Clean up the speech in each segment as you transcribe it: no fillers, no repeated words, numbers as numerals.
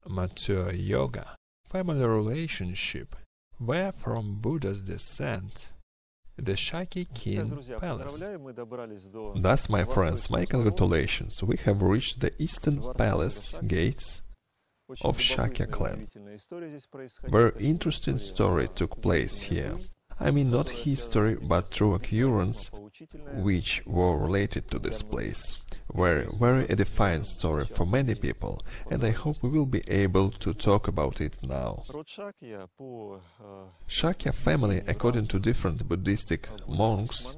mature yoga, family relationship, where from Buddha's descent, the Shakya King Palace. Thus, my friends, my congratulations, we have reached the Eastern Palace gates of Shakya clan. Very interesting story took place here. I mean not history, but true occurrence which were related to this place. Very edifying story for many people, and I hope we will be able to talk about it now. Shakya family, according to different Buddhistic monks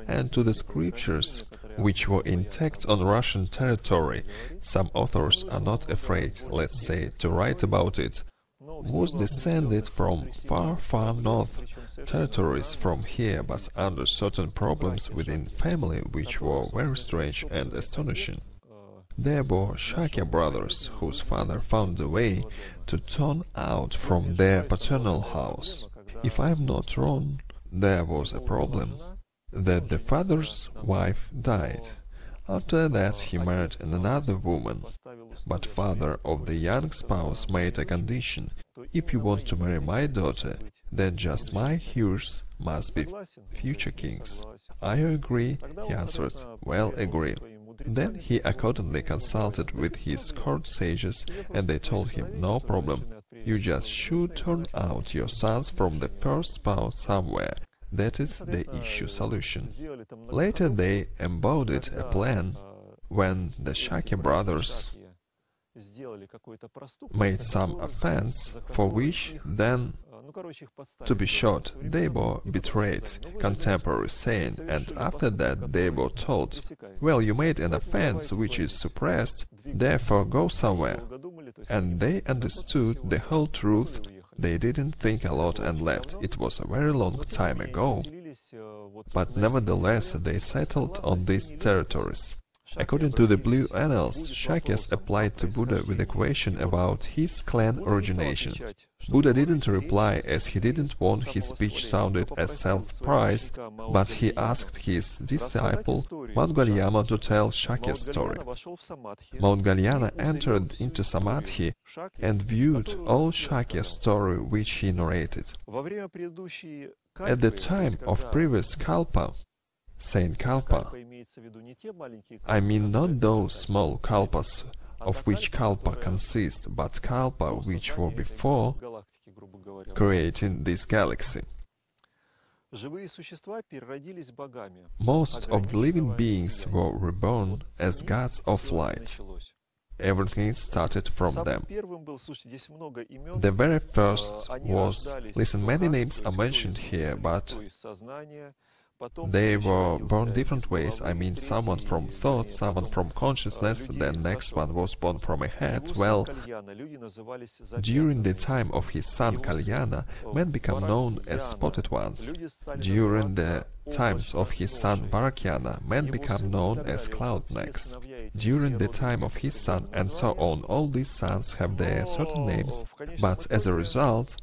and to the scriptures which were intact on Russian territory, some authors are not afraid, let's say, to write about it, was descended from far north territories from here, but under certain problems within family which were very strange and astonishing. There were Shakya brothers whose father found a way to turn out from their paternal house. If I am not wrong, there was a problem that the father's wife died. After that he married another woman, but father of the young spouse made a condition: if you want to marry my daughter, then just my heirs must be future kings. Are you agree? He answered, well, agree. Then he accordingly consulted with his court sages, and they told him, no problem, you just should turn out your sons from the first spouse somewhere. That is the issue solution. Later they embodied a plan when the Shakya brothers made some offense, for which then, to be short, they were betrayed, contemporaries saying, and after that they were told, well, you made an offense which is suppressed, therefore go somewhere. And they understood the whole truth. They didn't think a lot and left. It was a very long time ago, but nevertheless they settled on these territories. According to the Blue Annals, Shakyas applied to Buddha with a question about his clan origination. Buddha didn't reply, as he didn't want his speech sounded as self-praise, but he asked his disciple Maudgalyama to tell Shakya's story. Maudgalyana entered into samadhi and viewed all Shakya's story which he narrated. At the time of previous kalpa, Saint Kalpa, I mean not those small kalpas of which kalpa consists, but kalpa which were before creating this galaxy. Most of the living beings were reborn as gods of light. Everything started from them. The very first was, listen, many names are mentioned here, but they were born different ways. I mean, someone from thought, someone from consciousness, then next one was born from a head. Well, during the time of his son Kalyana, men become known as spotted ones. During the times of his son Varakyana, men become known as cloud necks. During the time of his son, and so on, all these sons have their certain names, but as a result,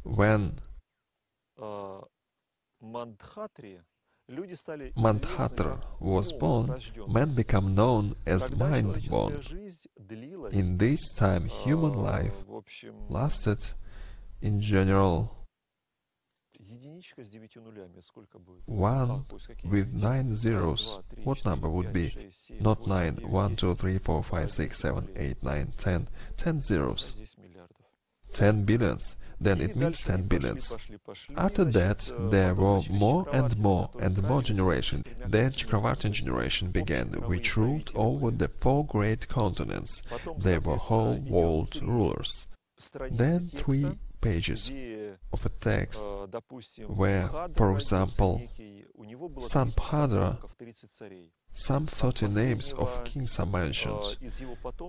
when Mandhatra was born, men become known as mind-born. In this time, human life lasted, in general, 1 with 9 zeros. What number would be? Not 9, 1, 2, 3, 4, 5, 6, 7, 8, 9, 10. 10 zeros. 10 billions. Then it means 10 billions. After that, there were more and more generations. Then Chakravartin generation began, which ruled over the 4 great continents. They were whole world rulers. Then 3 pages of a text where, for example, Sanbhadra, some 30 names of kings are mentioned.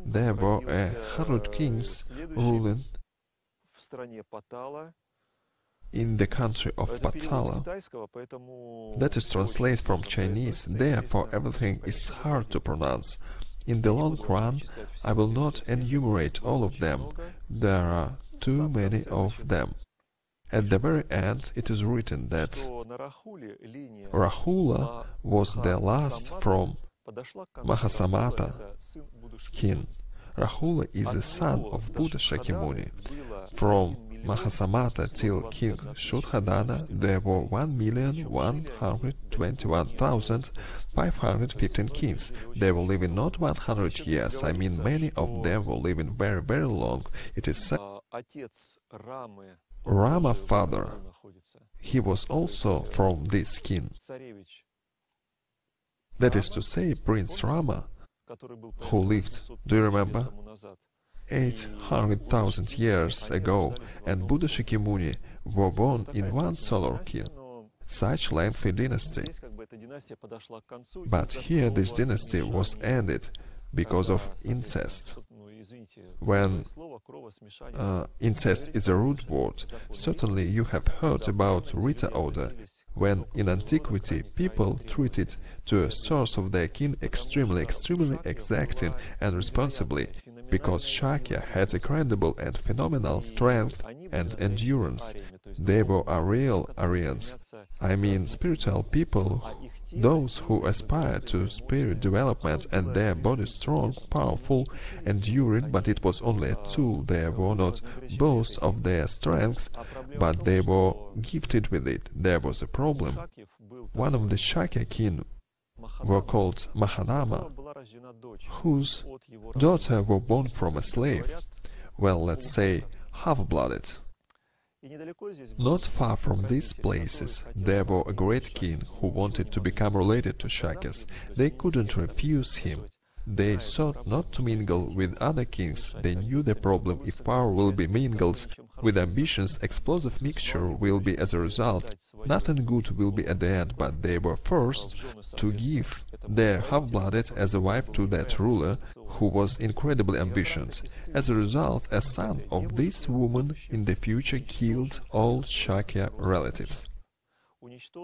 There were 100 kings ruling in the country of Patala. That is translated from Chinese, therefore everything is hard to pronounce. In the long run, I will not enumerate all of them, there are too many of them. At the very end, it is written that Rahula was the last from Mahasamata king. Rahula is the son of Buddha Shakimuni. From Mahasamata till King Shuddhadana there were 1,121,515 kings. They were living not 100 years, I mean many of them were living very, very long. It is said Rama father, he was also from this king. That is to say, Prince Rama, who lived, do you remember, 800,000 years ago, and Buddha Shakimuni were born in one solar king. Such lengthy dynasty. But here this dynasty was ended because of incest. When incest is a root word, certainly you have heard about Rita order, when in antiquity people treated to a source of their kin extremely exacting and responsibly, because Shakya had incredible and phenomenal strength and endurance. They were real Aryans, I mean spiritual people, those who aspire to spirit development and their body strong, powerful, enduring, but it was only a tool. They were not boasts of their strength, but they were gifted with it. There was a problem. One of the Shakya kin were called Mahanama, whose daughter were born from a slave, well, let's say, half-blooded. Not far from these places there were a great king who wanted to become related to Shakyas. They couldn't refuse him. They sought not to mingle with other kings. They knew the problem: if power will be mingled with ambitions, explosive mixture will be as a result. Nothing good will be at the end, but they were forced to give their half-blooded as a wife to that ruler who was incredibly ambitious. As a result, a son of this woman in the future killed all Shakya relatives.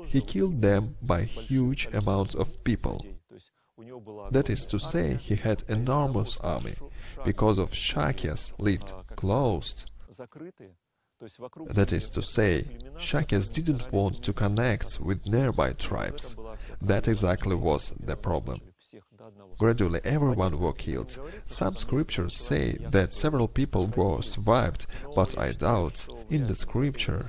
He killed them by huge amounts of people. That is to say, he had enormous army, because of Shakyas lived closed. That is to say, Shakyas didn't want to connect with nearby tribes. That exactly was the problem. Gradually everyone were killed. Some scriptures say that several people were survived, but I doubt. In the scripture,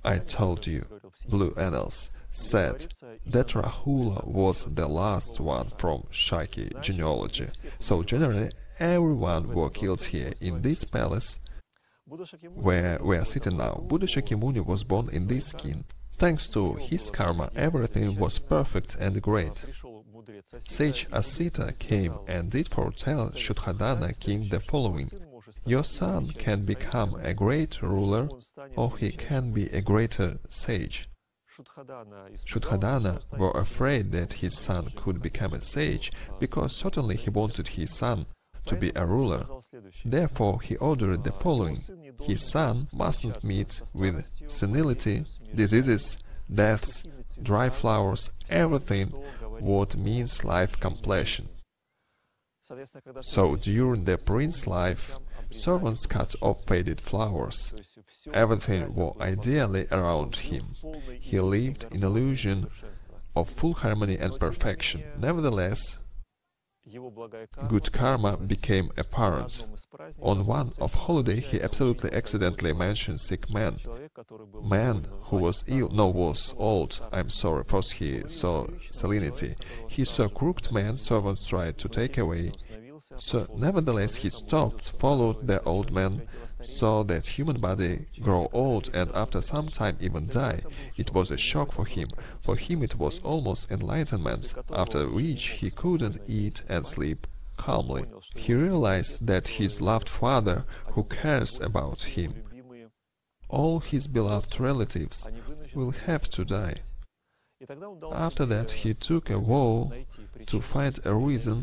I told you, Blue Annals said that Rahula was the last one from Shakya genealogy. So generally everyone were killed here in this palace where we are sitting now. Buddha Shakimuni was born in this kin. Thanks to his karma, everything was perfect and great. Sage Asita came and did foretell Shuddhadana king the following: your son can become a great ruler, or he can be a greater sage. Shuddhadana were afraid that his son could become a sage, because certainly he wanted his son to be a ruler. Therefore he ordered the following: his son mustn't meet with senility, diseases, deaths, dry flowers, everything what means life completion. So during the prince's life, servants cut off faded flowers. Everything was ideally around him. He lived in illusion of full harmony and perfection. Nevertheless, good karma became apparent. On one of holiday he absolutely accidentally mentioned sick man. Man who was ill, no, was old, I'm sorry, first he saw Senility. He saw crooked man, servants tried to take away. So nevertheless he stopped, followed the old man, saw that human body grow old and after some time even die. It was a shock for him. For him it was almost enlightenment, after which he couldn't eat and sleep calmly. He realized that his loved father, who cares about him, all his beloved relatives, will have to die. After that he took a vow to find a reason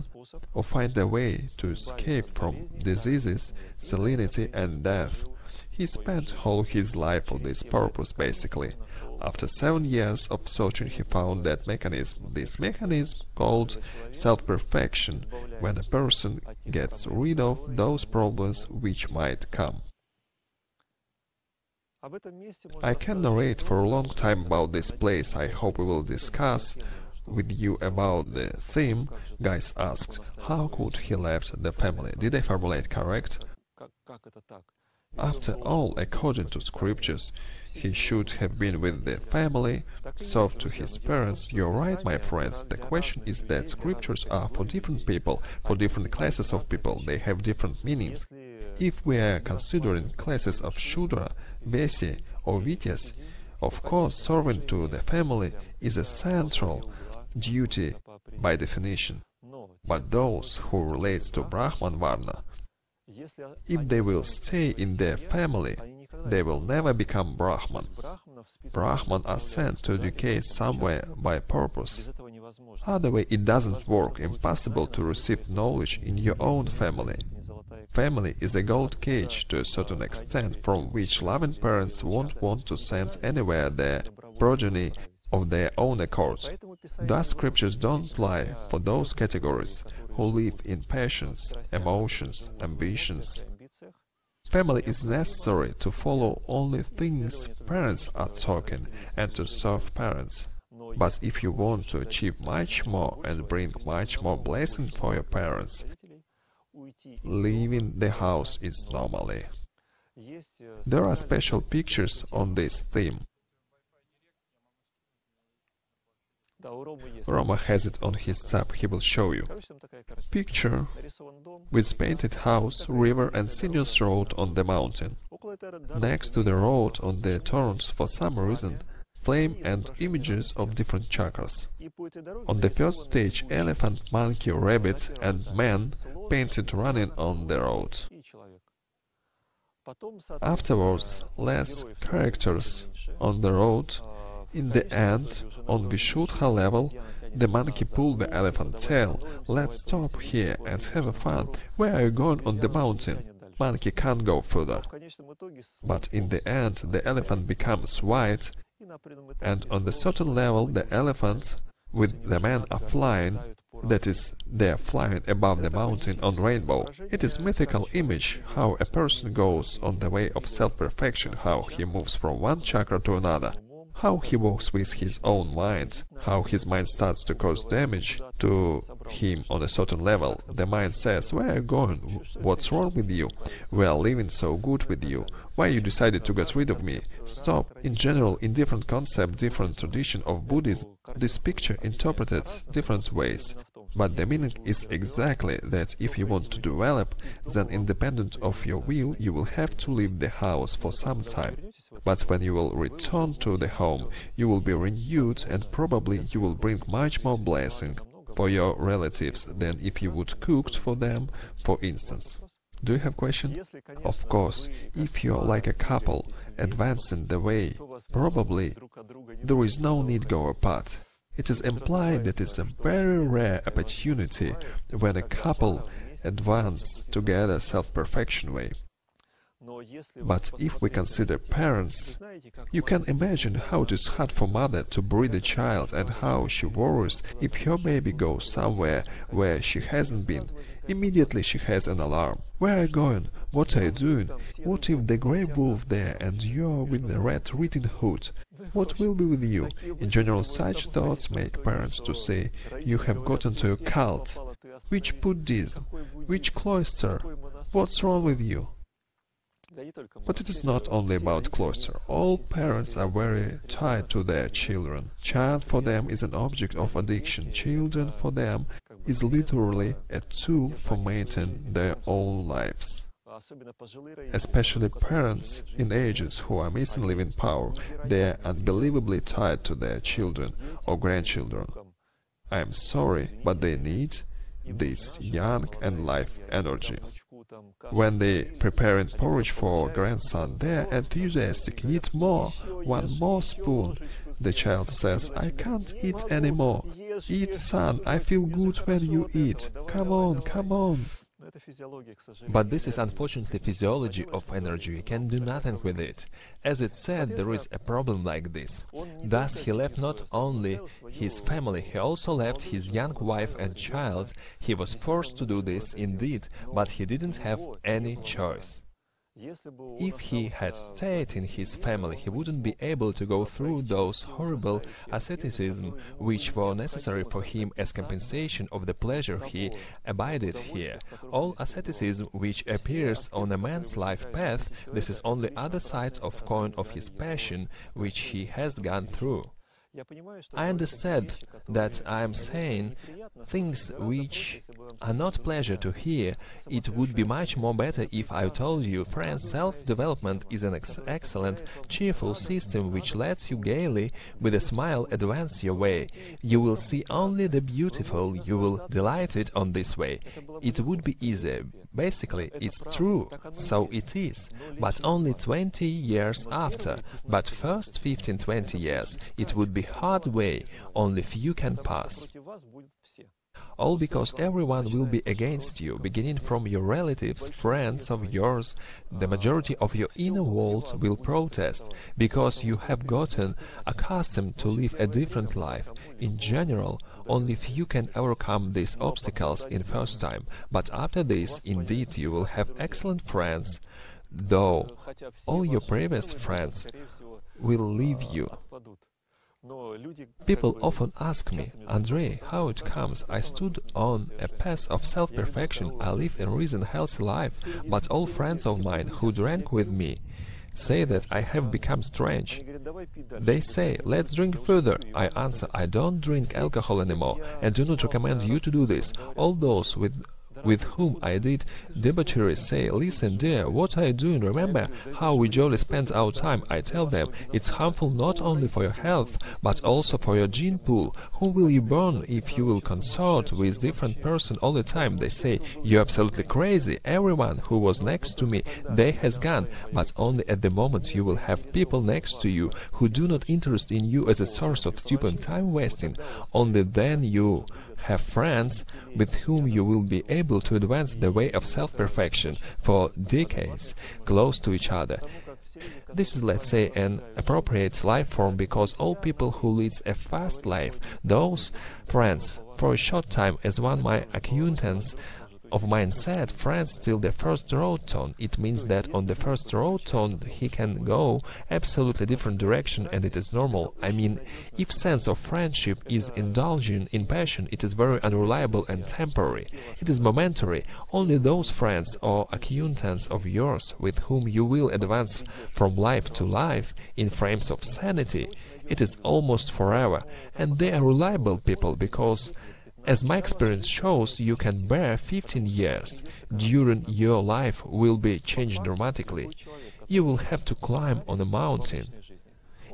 or find a way to escape from diseases, salinity and death. He spent all his life for this purpose basically. After 7 years of searching he found that mechanism. This mechanism called self-perfection, when a person gets rid of those problems which might come. I can narrate for a long time about this place. I hope we will discuss with you about the theme, guys asked, how could he left the family? Did I formulate correct? After all, according to scriptures, he should have been with the family, served to his parents. You're right, my friends. The question is that scriptures are for different people, for different classes of people. They have different meanings. If we are considering classes of Shudra, Vesi or Vityas, of course, serving to the family is a central duty by definition. But those who relate to Brahman Varna, if they will stay in their family, they will never become Brahman. Brahman are sent to educate somewhere by purpose. Otherwise, it doesn't work. Impossible to receive knowledge in your own family. Family is a gold cage to a certain extent, from which loving parents won't want to send anywhere their progeny of their own accord. Thus, scriptures don't lie for those categories who live in passions, emotions, ambitions. Family is necessary to follow only things parents are talking and to serve parents. But if you want to achieve much more and bring much more blessing for your parents, leaving the house is normally. There are special pictures on this theme. Roma has it on his tab, he will show you. Picture with painted house, river and sinuous road on the mountain. Next to the road on the turns, for some reason, flame and images of different chakras. On the first stage, elephant, monkey, rabbit and man painted running on the road. Afterwards, less characters on the road. In the end, on Vishuddha level, the monkey pulled the elephant tail. Let's stop here and have fun. Where are you going on the mountain? Monkey can't go further. But in the end, the elephant becomes white, and on the certain level, the elephant with the man are flying. That is, they are flying above the mountain on rainbow. It is mythical image how a person goes on the way of self-perfection, how he moves from one chakra to another. How he walks with his own mind, how his mind starts to cause damage to him on a certain level. The mind says, where are you going? What's wrong with you? We are living so good with you. Why you decided to get rid of me? Stop. In general, in different concept, different tradition of Buddhism, this picture interpreted different ways. But the meaning is exactly that if you want to develop, then independent of your will, you will have to leave the house for some time. But when you will return to the home, you will be renewed and probably you will bring much more blessing for your relatives than if you would cook for them, for instance. Do you have a question? Of course, if you're like a couple advancing the way, probably there is no need go apart. It is implied that it's a very rare opportunity when a couple advance together self-perfection way. But if we consider parents, you can imagine how it is hard for mother to breed a child and how she worries if her baby goes somewhere where she hasn't been. Immediately she has an alarm. Where are you going? What are you doing? What if the grey wolf there and you're with the Red Riding Hood? What will be with you? In general, such thoughts make parents to say, you have gotten to a cult. Which Buddhism? Which cloister? What's wrong with you? But it is not only about cloister. All parents are very tied to their children. Child for them is an object of addiction. Children for them is literally a tool for maintaining their own lives. Especially parents in ages who are missing living power, they are unbelievably tied to their children or grandchildren. I am sorry, but they need this young and life energy. When they preparing porridge for grandson, they are enthusiastic. Eat more, one more spoon. The child says, I can't eat anymore. Eat, son, I feel good when you eat. Come on, come on. But this is unfortunately physiology of energy, we can do nothing with it. As it said, there is a problem like this. Thus he left not only his family, he also left his young wife and child. He was forced to do this indeed, but he didn't have any choice. If he had stayed in his family, he wouldn't be able to go through those horrible asceticism which were necessary for him as compensation of the pleasure he abided here. All asceticism which appears on a man's life path, this is only other side of coin of his passion which he has gone through. I understand that I am saying things which are not pleasure to hear. It would be much more better if I told you, friends, self-development is an excellent, cheerful system which lets you gaily, with a smile, advance your way. You will see only the beautiful, you will delight it on this way. It would be easier. Basically, it's true, so it is, but only 20 years after. But first 15-20 years, it would be hard way, only few can pass. All because everyone will be against you, beginning from your relatives, friends of yours. The majority of your inner world will protest, because you have gotten accustomed to live a different life. In general, only few can overcome these obstacles in first time, but after this, indeed, you will have excellent friends, though all your previous friends will leave you. People often ask me, Andrei, how it comes? I stood on a path of self-perfection, I live a reasoned, healthy life, but all friends of mine who drank with me say that I have become strange. They say, let's drink further. I answer, I don't drink alcohol anymore, and do not recommend you to do this. All those with whom I did debauchery say, listen dear, what are you doing? Remember how we jolly spend our time. I tell them, it's harmful not only for your health, but also for your gene pool. Whom will you burn if you will consort with different person all the time? They say, you're absolutely crazy. Everyone who was next to me, they has gone, but only at the moment you will have people next to you who do not interest in you as a source of stupid time wasting. Only then you have friends with whom you will be able to advance the way of self-perfection for decades close to each other. This is, let's say, an appropriate life form, because all people who lead a fast life, those friends, for a short time, as one my acquaintance of mine said, friends till the first road turn. It means that on the first road turn he can go absolutely different direction, and it is normal. I mean, if sense of friendship is indulging in passion, it is very unreliable and temporary. It is momentary. Only those friends or acquaintances of yours with whom you will advance from life to life in frames of sanity, it is almost forever, and they are reliable people, because as my experience shows, you can bear 15 years. During your life will be changed dramatically. You will have to climb on a mountain.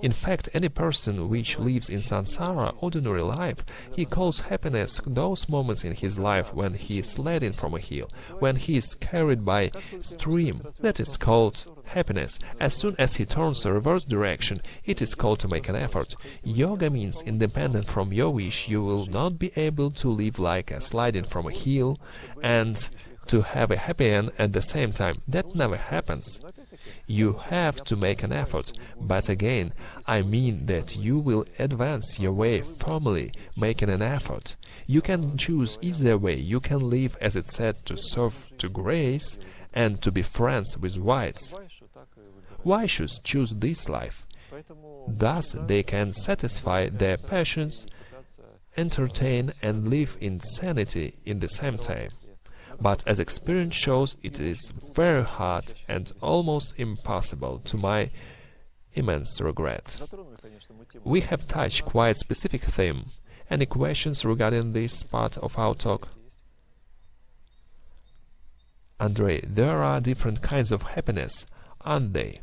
In fact, any person which lives in samsara, ordinary life, he calls happiness those moments in his life when he is sliding from a hill, when he is carried by stream. That is called happiness. As soon as he turns a reverse direction, it is called to make an effort. Yoga means, independent from your wish, you will not be able to live like a sliding from a hill and to have a happy end at the same time. That never happens. You have to make an effort, but again, I mean that you will advance your way firmly, making an effort. You can choose either way. You can live, as it said, to serve to grace and to be friends with whites. Why should choose this life? Thus they can satisfy their passions, entertain and live in sanity in the same time. But as experience shows, it is very hard and almost impossible, to my immense regret. We have touched quite specific theme. Any questions regarding this part of our talk? Andrei, there are different kinds of happiness, aren't they?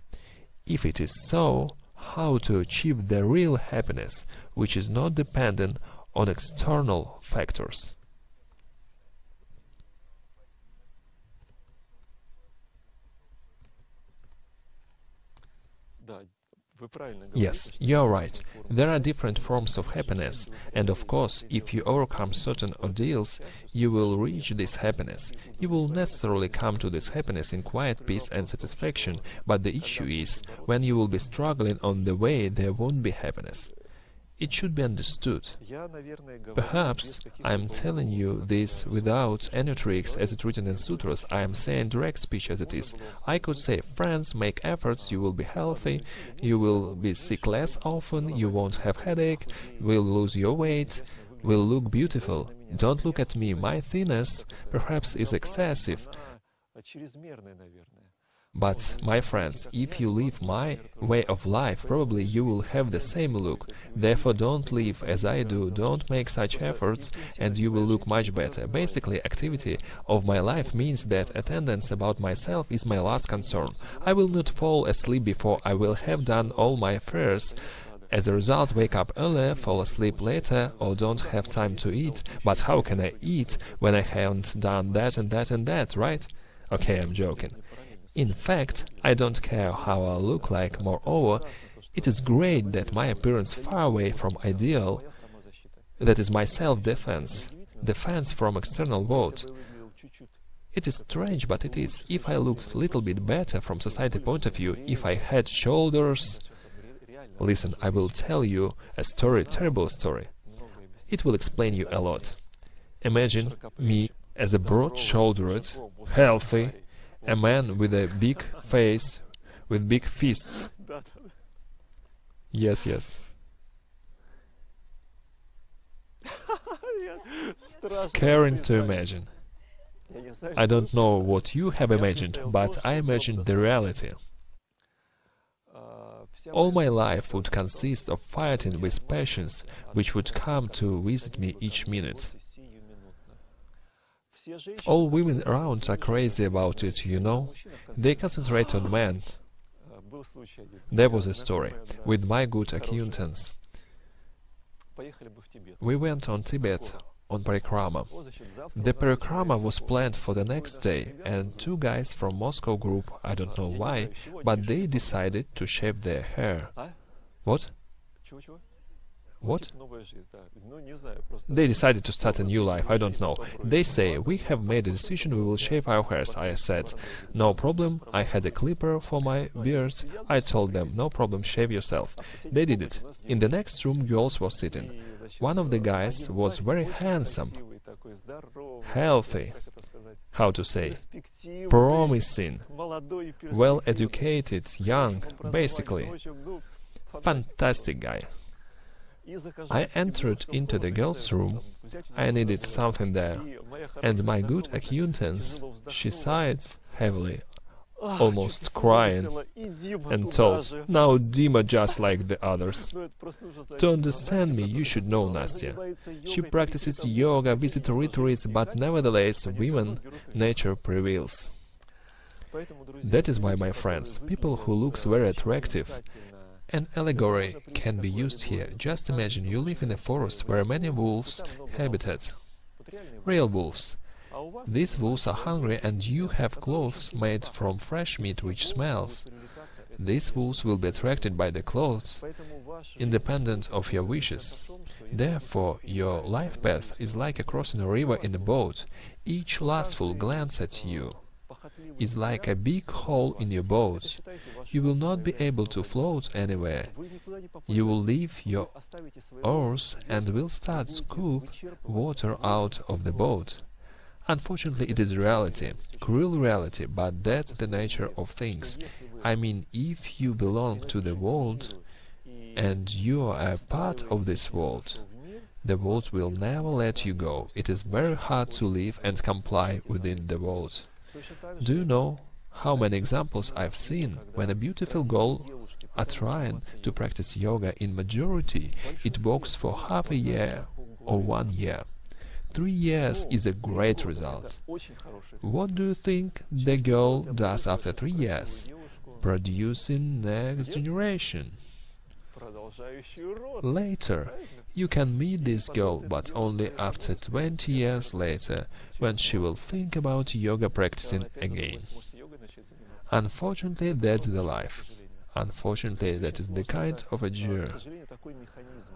If it is so, how to achieve the real happiness, which is not dependent on external factors? Yes, you're right. There are different forms of happiness, and of course, if you overcome certain ordeals, you will reach this happiness. You will necessarily come to this happiness in quiet peace and satisfaction, but the issue is, when you will be struggling on the way, there won't be happiness. It should be understood. Perhaps I am telling you this without any tricks as it's written in sutras. I am saying direct speech as it is. I could say, friends, make efforts, you will be healthy, you will be sick less often, you won't have headache, will lose your weight, will look beautiful. Don't look at me, my thinness perhaps is excessive. But, my friends, if you live my way of life, probably you will have the same look. Therefore, don't live as I do, don't make such efforts, and you will look much better. Basically, activity of my life means that attendance about myself is my last concern. I will not fall asleep before I will have done all my affairs. As a result, wake up earlier, fall asleep later, or don't have time to eat. But how can I eat when I haven't done that and that and that, right? Okay, I'm joking. In fact, I don't care how I look like. Moreover, it is great that my appearance far away from ideal, that is my self-defense, defense from external world. It is strange, but it is. If I looked a little bit better from society point of view, if I had shoulders... Listen, I will tell you a story, terrible story. It will explain you a lot. Imagine me as a broad-shouldered, healthy, a man with a big face, with big fists. Yes, yes. Scaring to imagine. I don't know what you have imagined, but I imagined the reality. All my life would consist of fighting with patients which would come to visit me each minute. All women around are crazy about it, you know. They concentrate on men. There was a story with my good acquaintance. We went on Tibet on parikrama. The parikrama was planned for the next day, and two guys from Moscow group, I don't know why, but they decided to shave their hair. What? What? They decided to start a new life, I don't know. They say, we have made a decision, we will shave our hairs. I said, no problem, I had a clipper for my beard. I told them, no problem, shave yourself. They did it. In the next room, girls were sitting. One of the guys was very handsome, healthy, how to say, promising, well-educated, young, basically. Fantastic guy. I entered into the girls' room. I needed something there, and my good acquaintance, she sighed heavily, almost crying, and told, now Dima just like the others. To understand me, you should know Nastya. She practices yoga, visits retreats, but nevertheless, women, nature prevails. That is why, my friends, people who looks very attractive, an allegory can be used here. Just imagine you live in a forest where many wolves habitat. Real wolves. These wolves are hungry and you have clothes made from fresh meat which smells. These wolves will be attracted by the clothes, independent of your wishes. Therefore, your life path is like crossing a river in a boat. Each lustful glance at you is like a big hole in your boat. You will not be able to float anywhere. You will leave your oars and will start scoop water out of the boat. Unfortunately, it is reality, cruel reality, but that's the nature of things. I mean, if you belong to the world and you are a part of this world, the world will never let you go. It is very hard to live and comply within the world. Do you know how many examples I've seen when a beautiful girl are trying to practice yoga? In majority, it works for half a year or 1 year. 3 years is a great result. What do you think the girl does after 3 years? Producing next generation. Later, you can meet this girl, but only after 20 years later, when she will think about yoga practicing again. Unfortunately, that's the life. Unfortunately, that is the kind of a journey.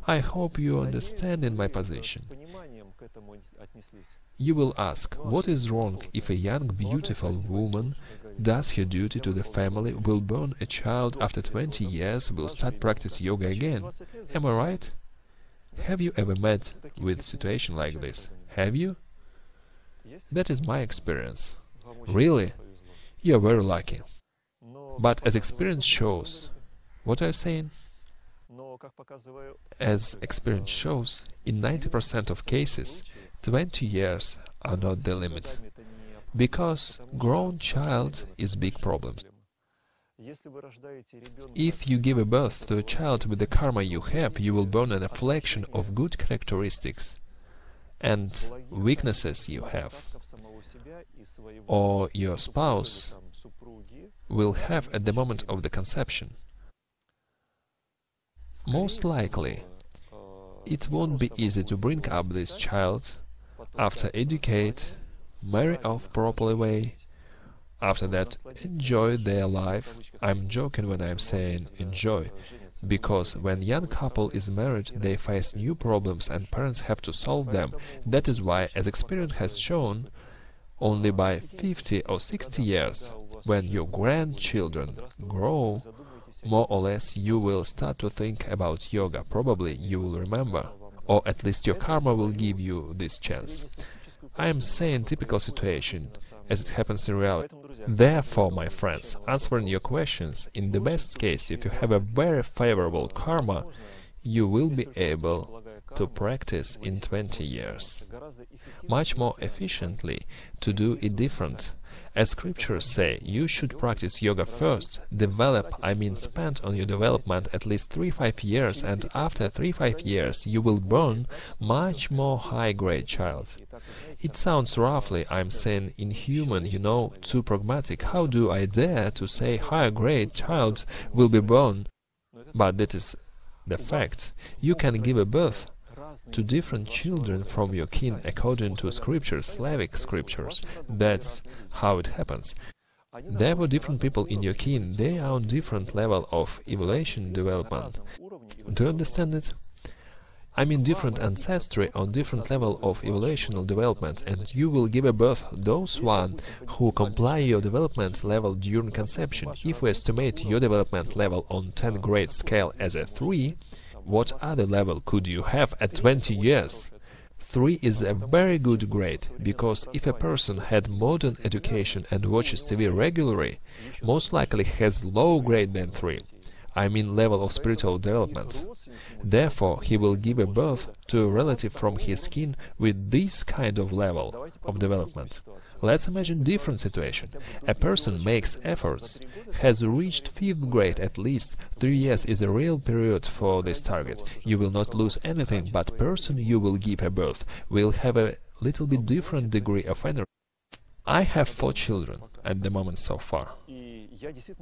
I hope you understand in my position. You will ask, what is wrong if a young, beautiful woman does her duty to the family, will born a child after 20 years, will start practice yoga again? Am I right? Have you ever met with a situation like this? Have you? That is my experience. Really? You are very lucky. But as experience shows, what are you saying? As experience shows, in 90% of cases, 20 years are not the limit. Because grown child is big problem. If you give a birth to a child with the karma you have, you will born an affliction of good characteristics and weaknesses you have, or your spouse will have at the moment of the conception. Most likely, it won't be easy to bring up this child, after educate, marry off properly way, after that enjoy their life. I'm joking when I'm saying enjoy, because when young couple is married, they face new problems and parents have to solve them. That is why, as experience has shown, only by 50 or 60 years, when your grandchildren grow, more or less you will start to think about yoga. Probably you will remember, or at least your karma will give you this chance. I am saying typical situation, as it happens in reality. Therefore, my friends, answering your questions, in the best case, if you have a very favorable karma, you will be able to practice in 20 years. Much more efficiently to do it different. As scriptures say, you should practice yoga first, develop, spend on your development at least 3-5 years, and after 3-5 years you will born much more high-grade child. It sounds roughly, I'm saying inhuman, too pragmatic. How do I dare to say higher-grade child will be born? But that is the fact. You can give a birth to different children from your kin according to scriptures, Slavic scriptures. That's how it happens. There were different people in your kin, they are on different level of evolution development. Do you understand it? Different ancestry on different level of evolutional development, and you will give a birth those one who comply your development level during conception. If we estimate your development level on 10 grade scale as a 3, what other level could you have at 20 years? 3 is a very good grade, because if a person had modern education and watches TV regularly, most likely has low grade than 3. Level of spiritual development. Therefore, he will give a birth to a relative from his kin with this kind of level of development. Let's imagine different situation. A person makes efforts, has reached 5th grade at least. 3 years is a real period for this target. You will not lose anything, but person you will give a birth will have a little bit different degree of energy. I have 4 children at the moment so far.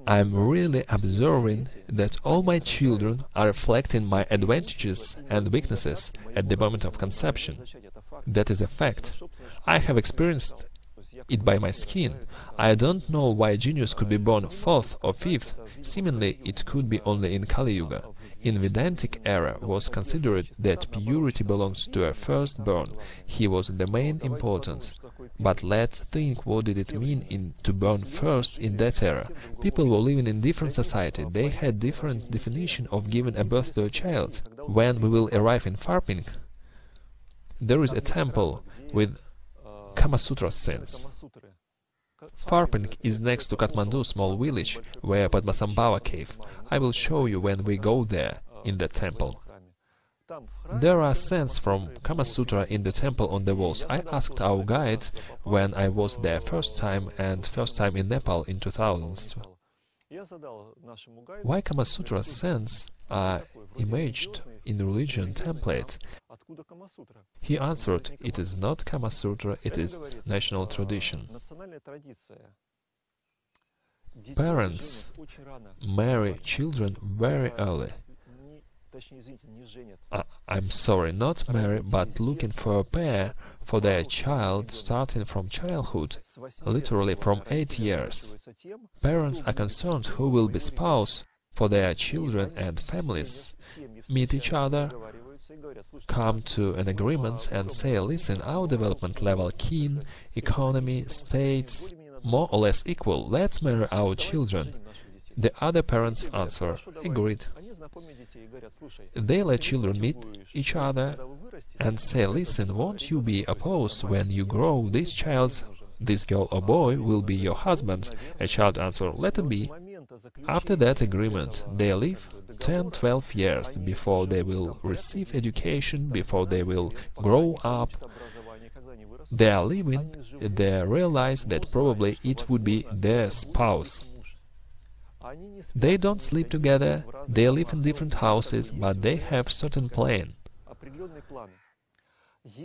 I'm really observing that all my children are reflecting my advantages and weaknesses at the moment of conception. That is a fact. I have experienced it by my skin. I don't know why genius could be born 4th or 5th. Seemingly, it could be only in Kali Yuga. In Vedantic era was considered that purity belongs to a firstborn. He was the main importance. But let's think, what did it mean to born first in that era? People were living in different society. They had different definition of giving a birth to a child. When we will arrive in Farping, there is a temple with Kama Sutra scenes. Farping is next to Kathmandu, small village, where Padmasambhava cave. I will show you when we go there, in the temple. There are scenes from Kama Sutra in the temple on the walls. I asked our guide when I was there first time in Nepal in 2000s. Why Kama Sutra scenes are imaged in religion template? He answered, it is not Kama Sutra, it is national tradition. Parents marry children very early. I'm sorry, not marry, but looking for a pair for their child starting from childhood, literally from 8 years. Parents are concerned who will be spouse for their children, and families meet each other, come to an agreement and say, listen, our development level, kin, economy, states, more or less equal, let's marry our children. The other parents answer, agreed. They let children meet each other and say, listen, won't you be opposed when you grow? This girl or boy will be your husband. A child answers, let it be. After that agreement, they live 10-12 years before they will receive education, before they will grow up. They are living, they realize that probably it would be their spouse. They don't sleep together, they live in different houses, but they have certain plan.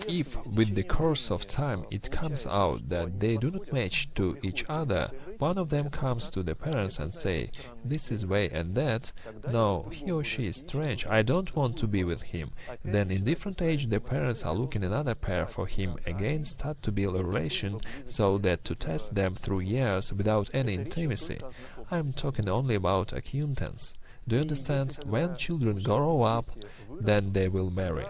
If, with the course of time, it comes out that they do not match to each other, one of them comes to the parents and say, this is way and that, no, he or she is strange, I don't want to be with him. Then in different age the parents are looking another pair for him, again start to build a relation, so that to test them through years without any intimacy. I am talking only about acquaintance. Do you understand? When children grow up, then they will marry.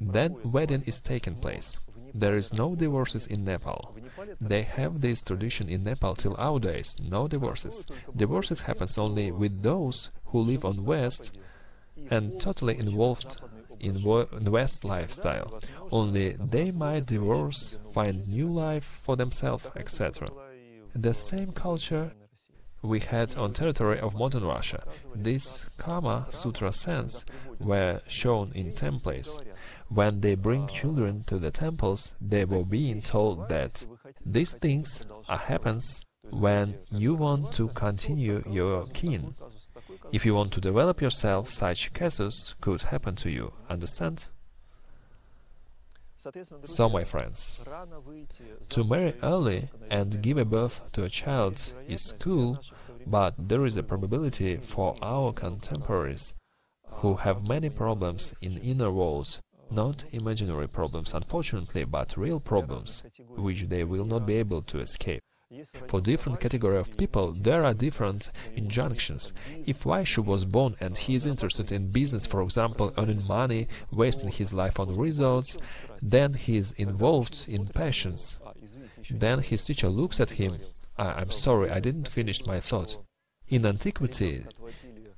Then wedding is taking place. There is no divorces in Nepal. They have this tradition in Nepal till our days, no divorces. Divorces happens only with those who live on West and totally involved in West lifestyle. Only they might divorce, find new life for themselves, etc. The same culture we had on territory of modern Russia. These Kama Sutra scents were shown in temples. When they bring children to the temples, they were being told that these things happens when you want to continue your kin. If you want to develop yourself, such cases could happen to you. Understand? So, my friends, to marry early and give a birth to a child is cool, but there is a probability for our contemporaries who have many problems in inner world, not imaginary problems, unfortunately, but real problems, which they will not be able to escape. For different category of people, there are different injunctions. If Vaishya was born and he is interested in business, for example, earning money, wasting his life on results, then he is involved in passions. Then his teacher looks at him. I'm sorry, I didn't finish my thought. In antiquity,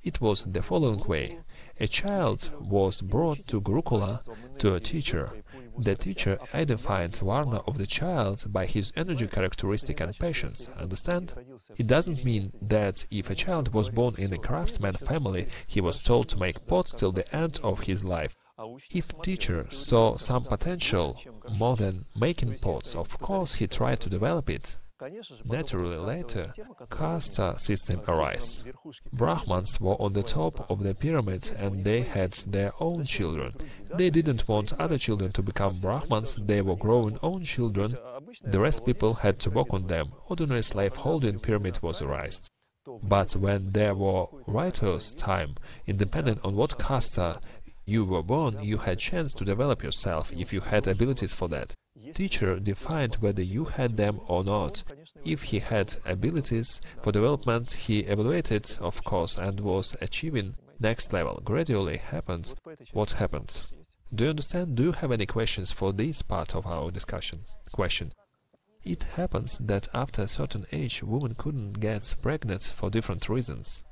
it was the following way. A child was brought to Gurukula to a teacher. The teacher identified Varna of the child by his energy characteristic and passions. Understand? It doesn't mean that if a child was born in a craftsman family, he was told to make pots till the end of his life. If teacher saw some potential more than making pots, of course he tried to develop it. Naturally, later, caste system arose. Brahmans were on the top of the pyramid and they had their own children. They didn't want other children to become Brahmans, they were growing own children. The rest people had to work on them. Ordinary slave-holding pyramid was erased. But when there were writers' time, independent on what caste you were born, you had chance to develop yourself if you had abilities for that. Teacher defined whether you had them or not. If he had abilities for development, he evaluated, of course, and was achieving next level. Gradually happened what happened. Do you understand? Do you have any questions for this part of our discussion? Question. It happens that after a certain age, women couldn't get pregnant for different reasons.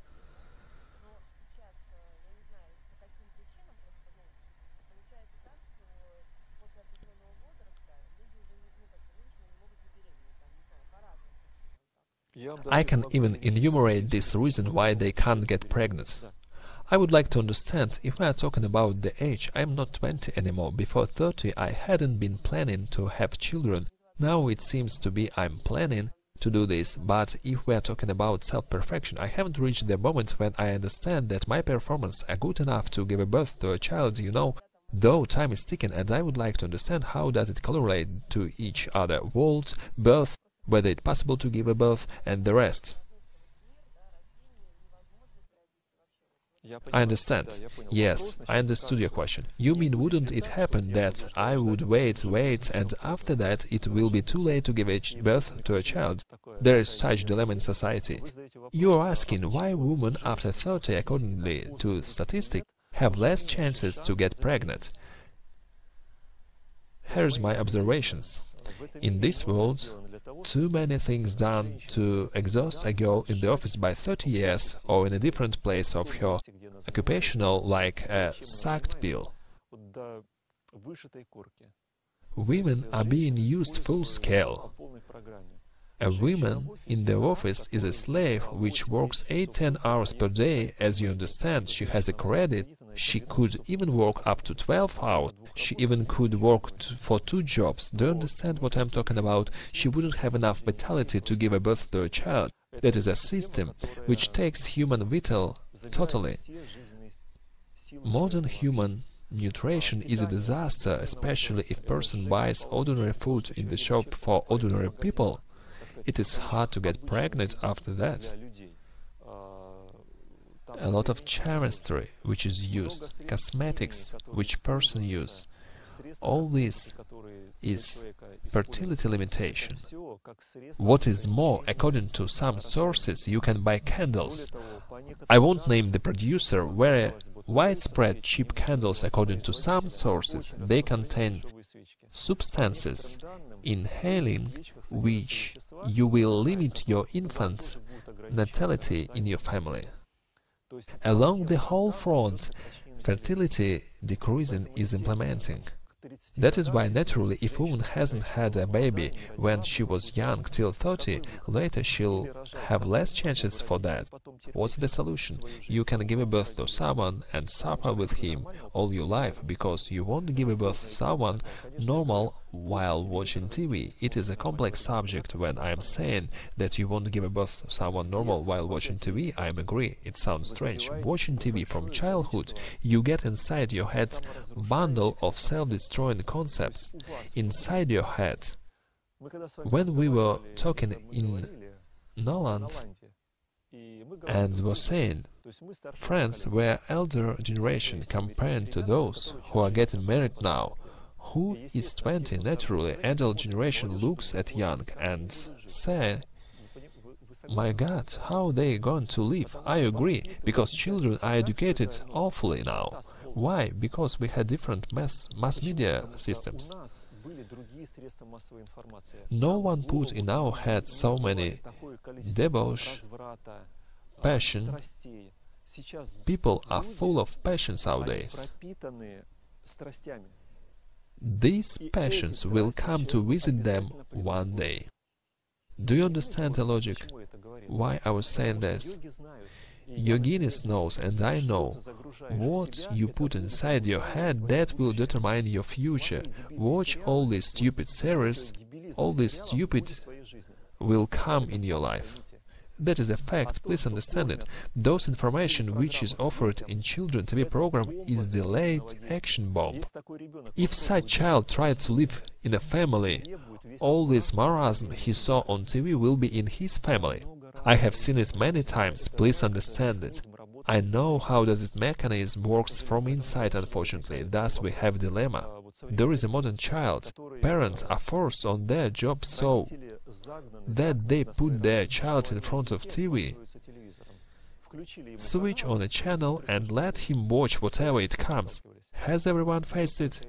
I can even enumerate this reason why they can't get pregnant. I would like to understand, if we are talking about the age, I am not 20 anymore. Before 30 I hadn't been planning to have children. Now it seems to be I'm planning to do this, but if we are talking about self-perfection, I haven't reached the moment when I understand that my performance are good enough to give a birth to a child, you know. Though time is ticking and I would like to understand how does it correlate to each other, world, birth, whether it's possible to give a birth, and the rest. I understand. Yes, I understood your question. You mean wouldn't it happen that I would wait, and after that it will be too late to give birth to a child? There is such dilemma in society. You are asking why women after 30, accordingly to statistics, have less chances to get pregnant. Here's my observations. In this world, too many things done to exhaust a girl in the office by 30 years or in a different place of her occupational, like a sucked pill. Women are being used full scale. A woman in the office is a slave which works 8-10 hours per day. As you understand, she has a credit. She could even work up to 12 hours. She even could work for 2 jobs. Do you understand what I'm talking about? She wouldn't have enough vitality to give a birth to a child. That is a system which takes human vital totally. Modern human nutrition is a disaster, especially if person buys ordinary food in the shop for ordinary people. It is hard to get pregnant after that. A lot of chemistry which is used, cosmetics which person use, all this is fertility limitation. What is more, according to some sources, you can buy candles. I won't name the producer, very widespread cheap candles according to some sources. They contain substances inhaling which you will limit your infant natality in your family. Along the whole front, fertility decreasing is implementing. That is why naturally if a woman hasn't had a baby when she was young till 30, later she'll have less chances for that. What's the solution? You can give a birth to someone and suffer with him all your life because you won't give a birth to someone normal while watching TV. It is a complex subject. When I am saying that you won't give a birth to someone normal while watching TV, I agree. It sounds strange. Watching TV from childhood, you get inside your head bundle of self-destroying concepts inside your head. When we were talking in Noland and were saying, friends were elder generation compared to those who are getting married now, who is 20, naturally, adult generation looks at young and say, my God, how they going to live? I agree, because children are educated awfully now. Why? Because we had different mass media systems. No one put in our heads so many debauch, passion. People are full of passions nowadays. These passions will come to visit them one day. Do you understand the logic? Why I was saying this? Yoginis knows and I know. What you put inside your head, that will determine your future. Watch all these stupid series, all this stupid will come in your life. That is a fact, please understand it. Those information which is offered in children TV program is delayed action bomb. If such child tries to live in a family, all this marasm he saw on TV will be in his family. I have seen it many times, please understand it. I know how does this mechanism works from inside, unfortunately, thus we have dilemma. There is a modern child. Parents are forced on their job so that they put their child in front of TV, switch on a channel and let him watch whatever it comes. Has everyone faced it?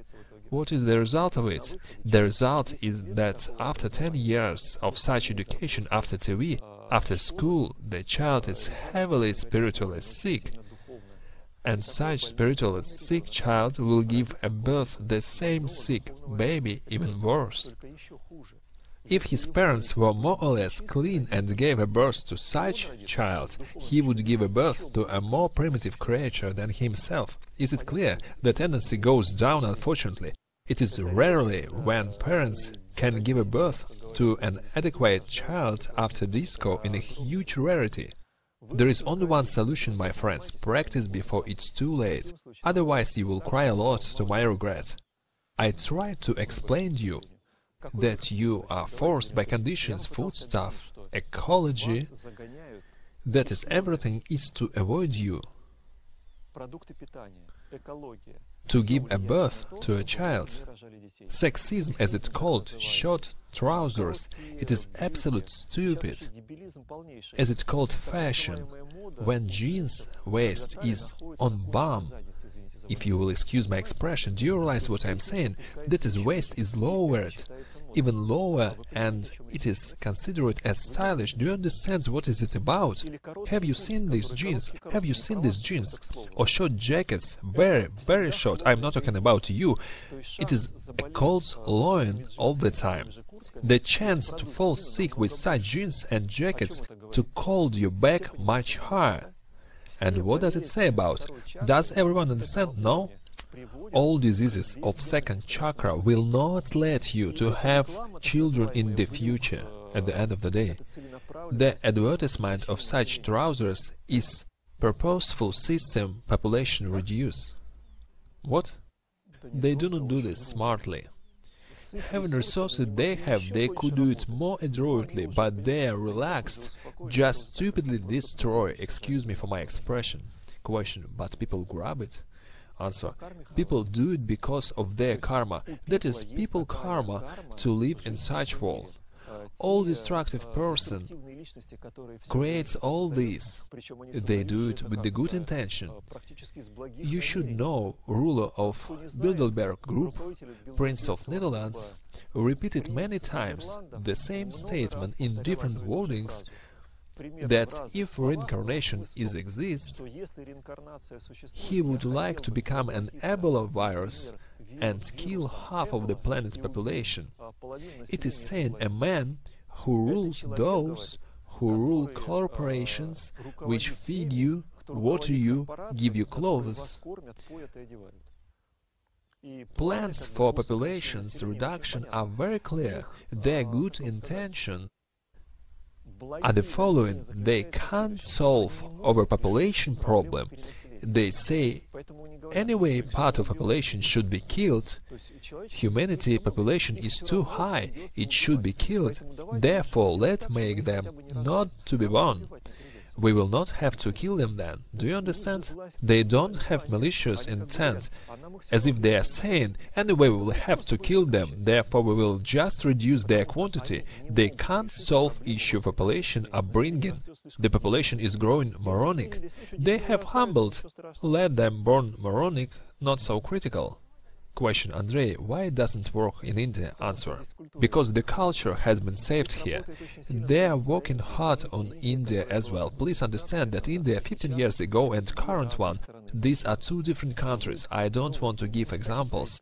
What is the result of it? The result is that after 10 years of such education after TV, after school, the child is heavily spiritually sick. And such spiritually sick child will give a birth the same sick baby, even worse. If his parents were more or less clean and gave a birth to such child, he would give a birth to a more primitive creature than himself. Is it clear? The tendency goes down, unfortunately. It is rarely when parents can give a birth to an adequate child after disco in a huge rarity. There is only one solution, my friends, practice before it's too late, otherwise you will cry a lot to my regret. I tried to explain to you that you are forced by conditions, foodstuff, ecology, that is everything is to avoid you. to give a birth to a child. Sexism, as it's called, short trousers, it is absolute stupid. As it's called fashion, when jeans waist is on bum. If you will excuse my expression, do you realize what I'm saying? That is, waist is lowered, even lower, and it is considered as stylish. Do you understand what is it about? Have you seen these jeans? Have you seen these jeans? Or short jackets, very, very short. I'm not talking about you. It is a cold loin all the time. The chance to fall sick with such jeans and jackets to hold your back much higher. And what does it say about? Does everyone understand? No? All diseases of second chakra will not let you to have children in the future, at the end of the day. The advertisement of such trousers is purposeful system population reduce. What? They do not do this smartly. Having resources they have, they could do it more adroitly, but they are relaxed, just stupidly destroy, excuse me for my expression. Question, but people grab it? Answer, people do it because of their karma, that is, people karma to live in such world. All destructive person creates all these. They do it with the good intention. You should know, ruler of Bilderberg Group, Prince of Netherlands, repeated many times the same statement in different wordings, that if reincarnation exists, he would like to become an Ebola virus and kill half of the planet's population. It is saying a man who rules those who rule corporations which feed you, water you, give you clothes. Plans for population's reduction are very clear. Their good intention are the following: they can't solve overpopulation problem. They say anyway part of population should be killed. Humanity population is too high, it should be killed. Therefore let's make them not to be born. We will not have to kill them then. Do you understand? They don't have malicious intent, as if they are saying, anyway we will have to kill them, therefore we will just reduce their quantity. They can't solve issue of population upbringing. The population is growing moronic. They have humbled. Let them born moronic, not so critical. Question, Andrei, why it doesn't work in India? Answer, because the culture has been saved here. They are working hard on India as well. Please understand that India 15 years ago and current one, these are two different countries. I don't want to give examples.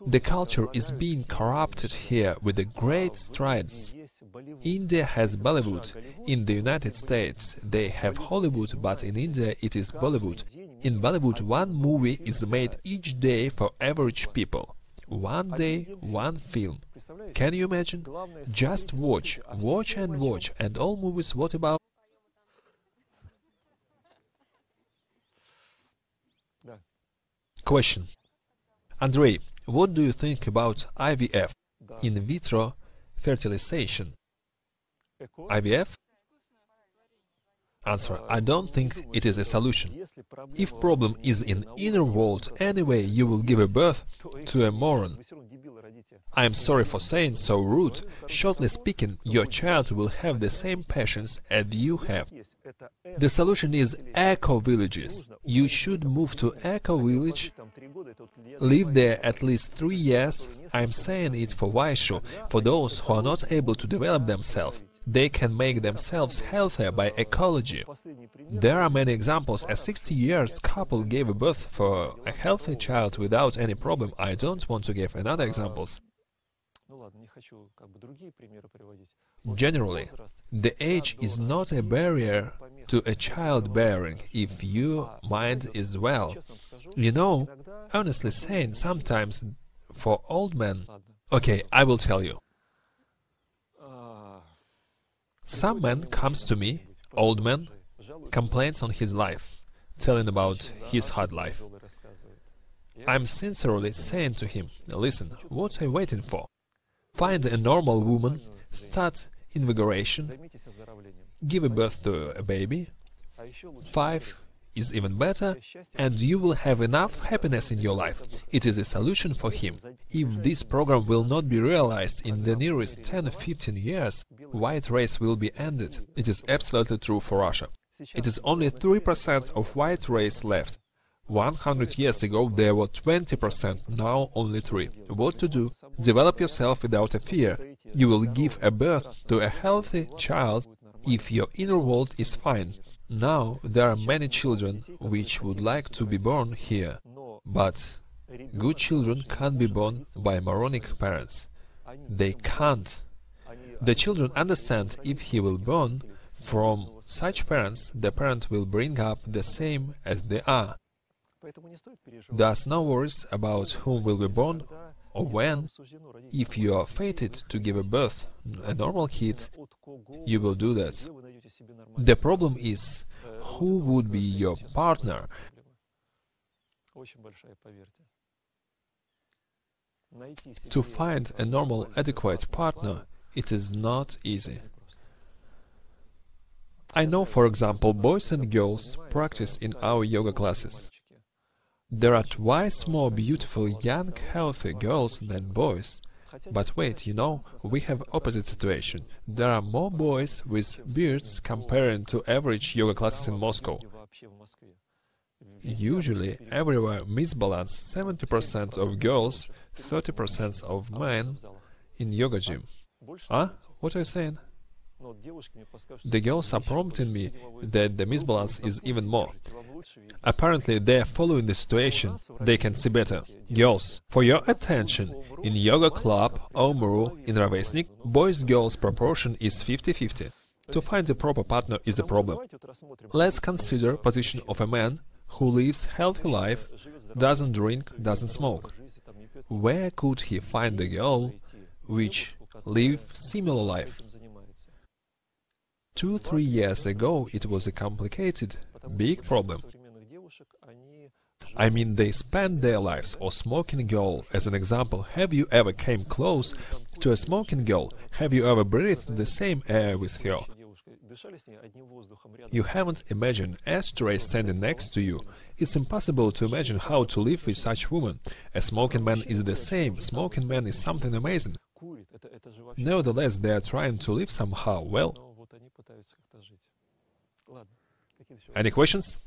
The culture is being corrupted here with the great strides. India has Bollywood. In the United States they have Hollywood, but in India it is Bollywood. In Bollywood one movie is made each day for average people. One day, one film. Can you imagine? Just watch, watch and watch, and all movies what about? Question. Andrei, what do you think about IVF, in vitro fertilization? IVF? Answer, I don't think it is a solution. If problem is in inner world, anyway you will give a birth to a moron. I am sorry for saying so rude. Shortly speaking, your child will have the same passions as you have. The solution is eco-villages. You should move to eco-village, live there at least 3 years. I am saying it for Vaishu, for those who are not able to develop themselves. They can make themselves healthier by ecology. There are many examples. A 60 years couple gave a birth for a healthy child without any problem. I don't want to give another examples. Generally, the age is not a barrier to a childbearing if your mind is well. You know, honestly saying, sometimes for old men... Okay, I will tell you. Some man comes to me, old man, complains on his life, telling about his hard life. I'm sincerely saying to him, listen, what are you waiting for? Find a normal woman, start invigoration, give a birth to a baby, 5 is even better, and you will have enough happiness in your life. It is a solution for him. If this program will not be realized in the nearest 10-15 years, white race will be ended. It is absolutely true for Russia. It is only 3% of white race left. 100 years ago there were 20%, now only 3. What to do? Develop yourself without a fear. You will give a birth to a healthy child if your inner world is fine. Now there are many children which would like to be born here, but good children can't be born by moronic parents. They can't. The children understand if he will born from such parents, the parent will bring up the same as they are. Thus no worries about whom will be born or when. If you are fated to give a birth, a normal kid, you will do that. The problem is, who would be your partner? To find a normal, adequate partner, it is not easy. I know, for example, boys and girls practice in our yoga classes. There are twice more beautiful young, healthy girls than boys. But wait, you know, we have opposite situation. There are more boys with beards comparing to average yoga classes in Moscow. Usually, everywhere misbalance, 70% of girls, 30% of men in yoga gym. Huh? What are you saying? The girls are prompting me that the misbalance is even more. Apparently they are following the situation, they can see better. Girls, for your attention, in yoga club, Omuru, in Rovesnik, boys-girls proportion is 50-50. To find a proper partner is a problem. Let's consider position of a man who lives healthy life, doesn't drink, doesn't smoke. Where could he find a girl which live similar life? 2-3 years ago it was a complicated, big problem. I mean, they spend their lives, or smoking girl, as an example. Have you ever came close to a smoking girl? Have you ever breathed the same air with her? You haven't imagined ashtray standing next to you. It's impossible to imagine how to live with such woman. A smoking man is the same. Smoking man is something amazing. Nevertheless, they are trying to live somehow. Well, any questions?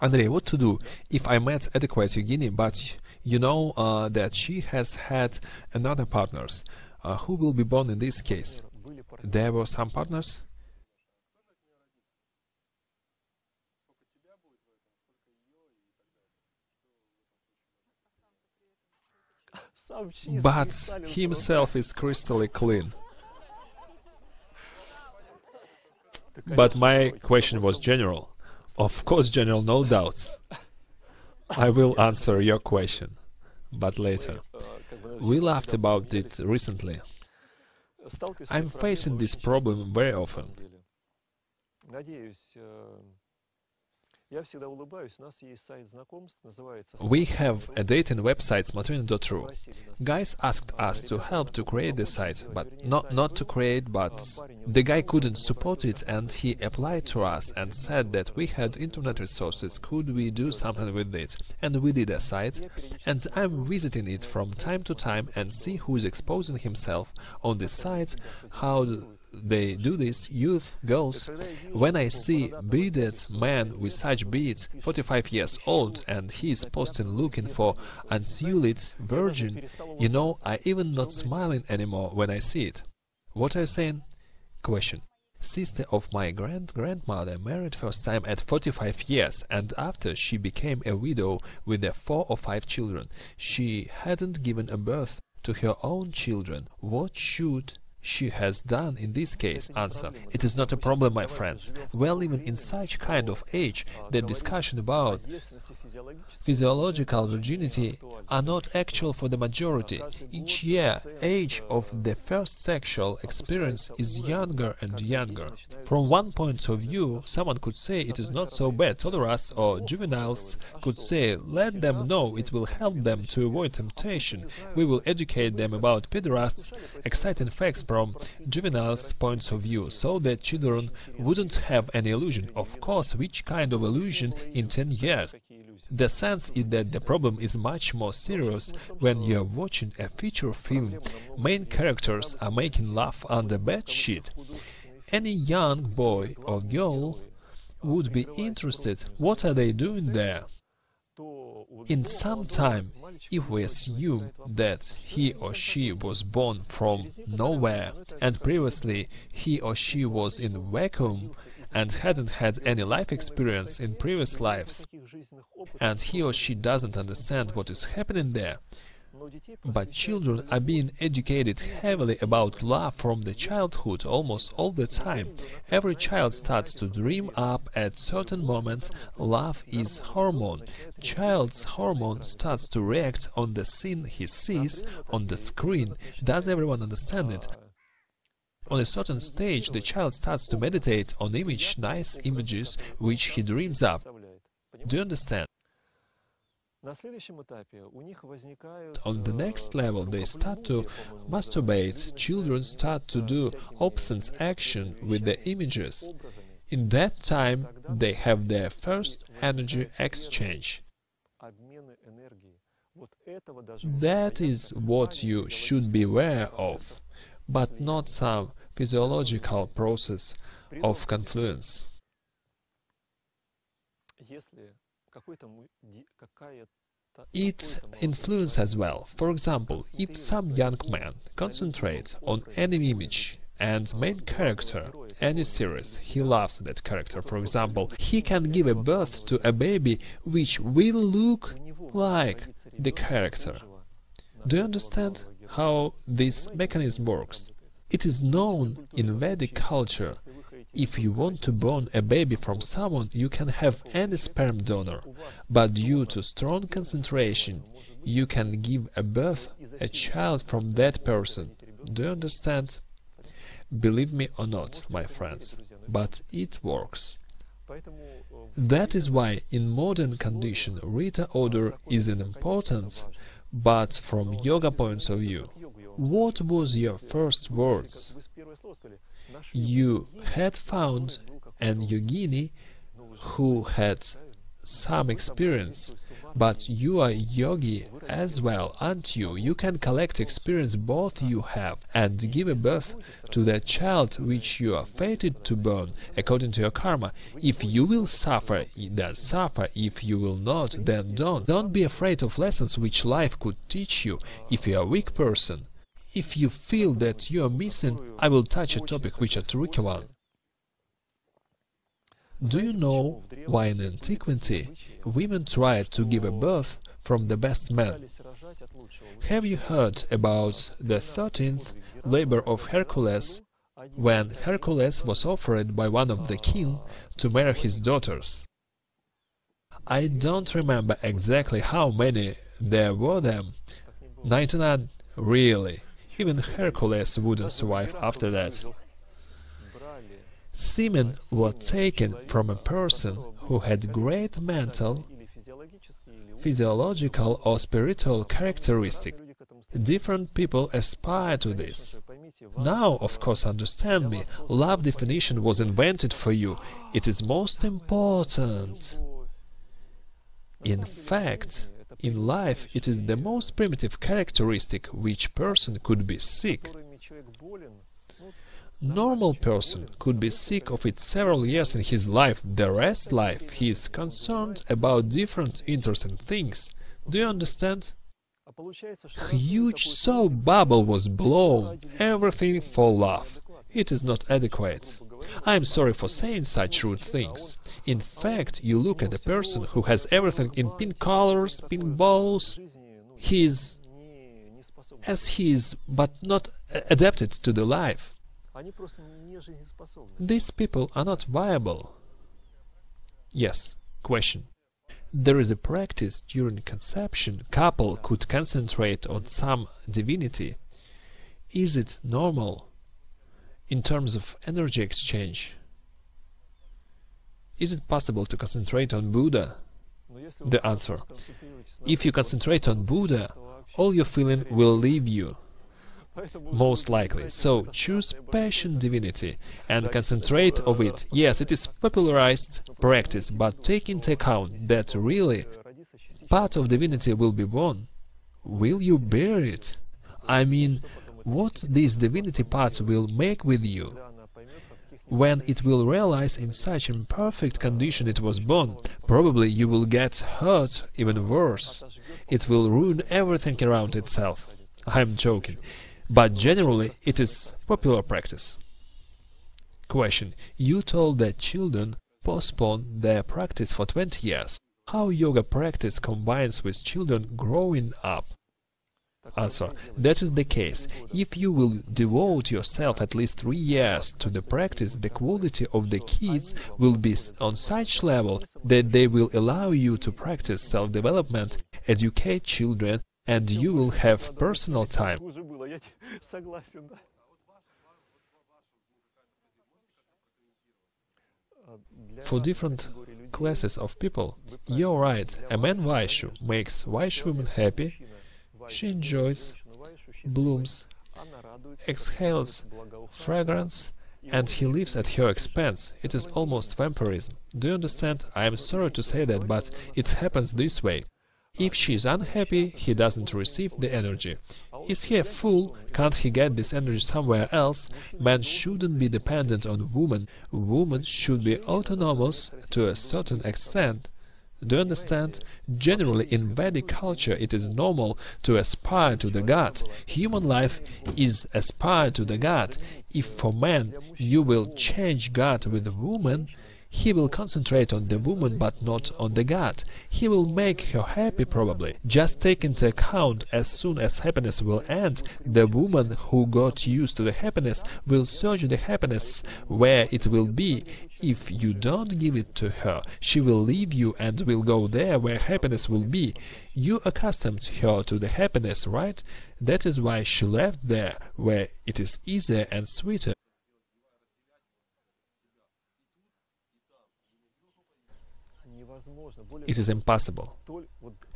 Andrei, what to do if I met adequate Yevgeny, but you know that she has had another partners? Who will be born in this case? There were some partners? But he himself is crystal clean. But my question was general. Of course, general, no doubts. I will answer your question, but later. We laughed about it recently. I'm facing this problem very often. We have a dating website, smatrunin.ru. Guys asked us to help to create the site, but not to create, but the guy couldn't support it, and he applied to us and said that we had internet resources, could we do something with it? And we did a site, and I'm visiting it from time to time and see who is exposing himself on this site, how they do this, youth, girls. When I see bearded man with such beards, 45 years old, and he is posting looking for unsullied virgin, you know, I even not smiling anymore when I see it. What are you saying? Question. Sister of my grandmother married first time at 45 years, and after she became a widow with 4 or 5 children. She hadn't given a birth to her own children. What should she has done in this case? Answer. It is not a problem, my friends. We are living in such kind of age that discussion about physiological virginity are not actual for the majority. Each year, age of the first sexual experience is younger and younger. From one point of view, someone could say it is not so bad. Tolerance or juveniles could say, let them know, it will help them to avoid temptation. We will educate them about pederasts, exciting facts, from juveniles' points of view, so that children wouldn't have any illusion. Of course, which kind of illusion in 10 years? The sense is that the problem is much more serious when you are watching a feature film. Main characters are making love under bed sheet. Any young boy or girl would be interested. What are they doing there? In some time, if we assume that he or she was born from nowhere and previously he or she was in a vacuum and hadn't had any life experience in previous lives, and he or she doesn't understand what is happening there, but children are being educated heavily about love from the childhood almost all the time. Every child starts to dream up at certain moments. Love is hormone. Child's hormone starts to react on the scene he sees on the screen. Does everyone understand it? On a certain stage, the child starts to meditate on nice images which he dreams up. Do you understand? On the next level, they start to masturbate. Children start to do opposite action with the images. In that time, they have their first energy exchange. That is what you should be aware of, but not some physiological process of confluence. It influences as well. For example, if some young man concentrates on any image and main character, any series, he loves that character, for example, he can give a birth to a baby which will look like the character. Do you understand how this mechanism works? It is known in Vedic culture. If you want to born a baby from someone, you can have any sperm donor, but due to strong concentration, you can give a birth a child from that person. Do you understand? Believe me or not, my friends, but it works. That is why in modern condition Rita order is important, but from yoga points of view. What was your first words? You had found an yogini who had some experience, but you are yogi as well, aren't you? You can collect experience both you have and give a birth to that child which you are fated to born according to your karma. If you will suffer, then suffer. If you will not, then don't. Don't be afraid of lessons which life could teach you if you are a weak person. If you feel that you are missing, I will touch a topic which is a tricky one. Do you know why in antiquity women tried to give a birth from the best man? Have you heard about the 13th labor of Hercules, when Hercules was offered by one of the king to marry his daughters? I don't remember exactly how many there were them. 99? Really? Even Hercules wouldn't survive after that. Semen were taken from a person who had great mental, physiological or spiritual characteristic. Different people aspire to this. Now, of course, understand me, love definition was invented for you. It is most important. In fact, in life it is the most primitive characteristic which person could be sick. Normal person could be sick of it several years in his life. The rest life he is concerned about different interesting things. Do you understand? Huge soap bubble was blown. Everything for love. It is not adequate. I am sorry for saying such rude things. In fact, you look at a person who has everything in pink colors, pink bows. He is as he is, but not adapted to the life. These people are not viable. Yes, question. There is a practice during conception. Couple could concentrate on some divinity. Is it normal in terms of energy exchange? Is it possible to concentrate on Buddha? The answer: if you concentrate on Buddha, all your feeling will leave you. most likely. So choose passion divinity and concentrate on it. Yes, it is popularized practice, but take into account that really part of divinity will be born. Will you bear it? I mean, what this divinity part will make with you? When it will realize in such imperfect condition it was born, probably you will get hurt even worse. It will ruin everything around itself. I'm joking. But generally it is popular practice. Question. You told that children postpone their practice for 20 years. How yoga practice combines with children growing up? Answer. That is the case. If you will devote yourself at least 3 years to the practice, the quality of the kids will be on such level that they will allow you to practice self-development, educate children, and you will have personal time. For different classes of people, you're right, a man Vaishu makes Vaishu woman happy. She enjoys, blooms, exhales fragrance, and he lives at her expense. It is almost vampirism. Do you understand? I am sorry to say that, but it happens this way. If she is unhappy, he doesn't receive the energy. Is he a fool? Can't he get this energy somewhere else? Man shouldn't be dependent on woman. Woman should be autonomous to a certain extent. Do you understand? Generally, in Vedic culture, it is normal to aspire to the God. Human life is aspire to the God. If for man you will change God with a woman, he will concentrate on the woman but not on the God. He will make her happy probably. Just take into account, as soon as happiness will end, the woman who got used to the happiness will search the happiness where it will be. If you don't give it to her, she will leave you and will go there where happiness will be. You accustomed her to the happiness, right? That is why she left there, where it is easier and sweeter. It is impossible.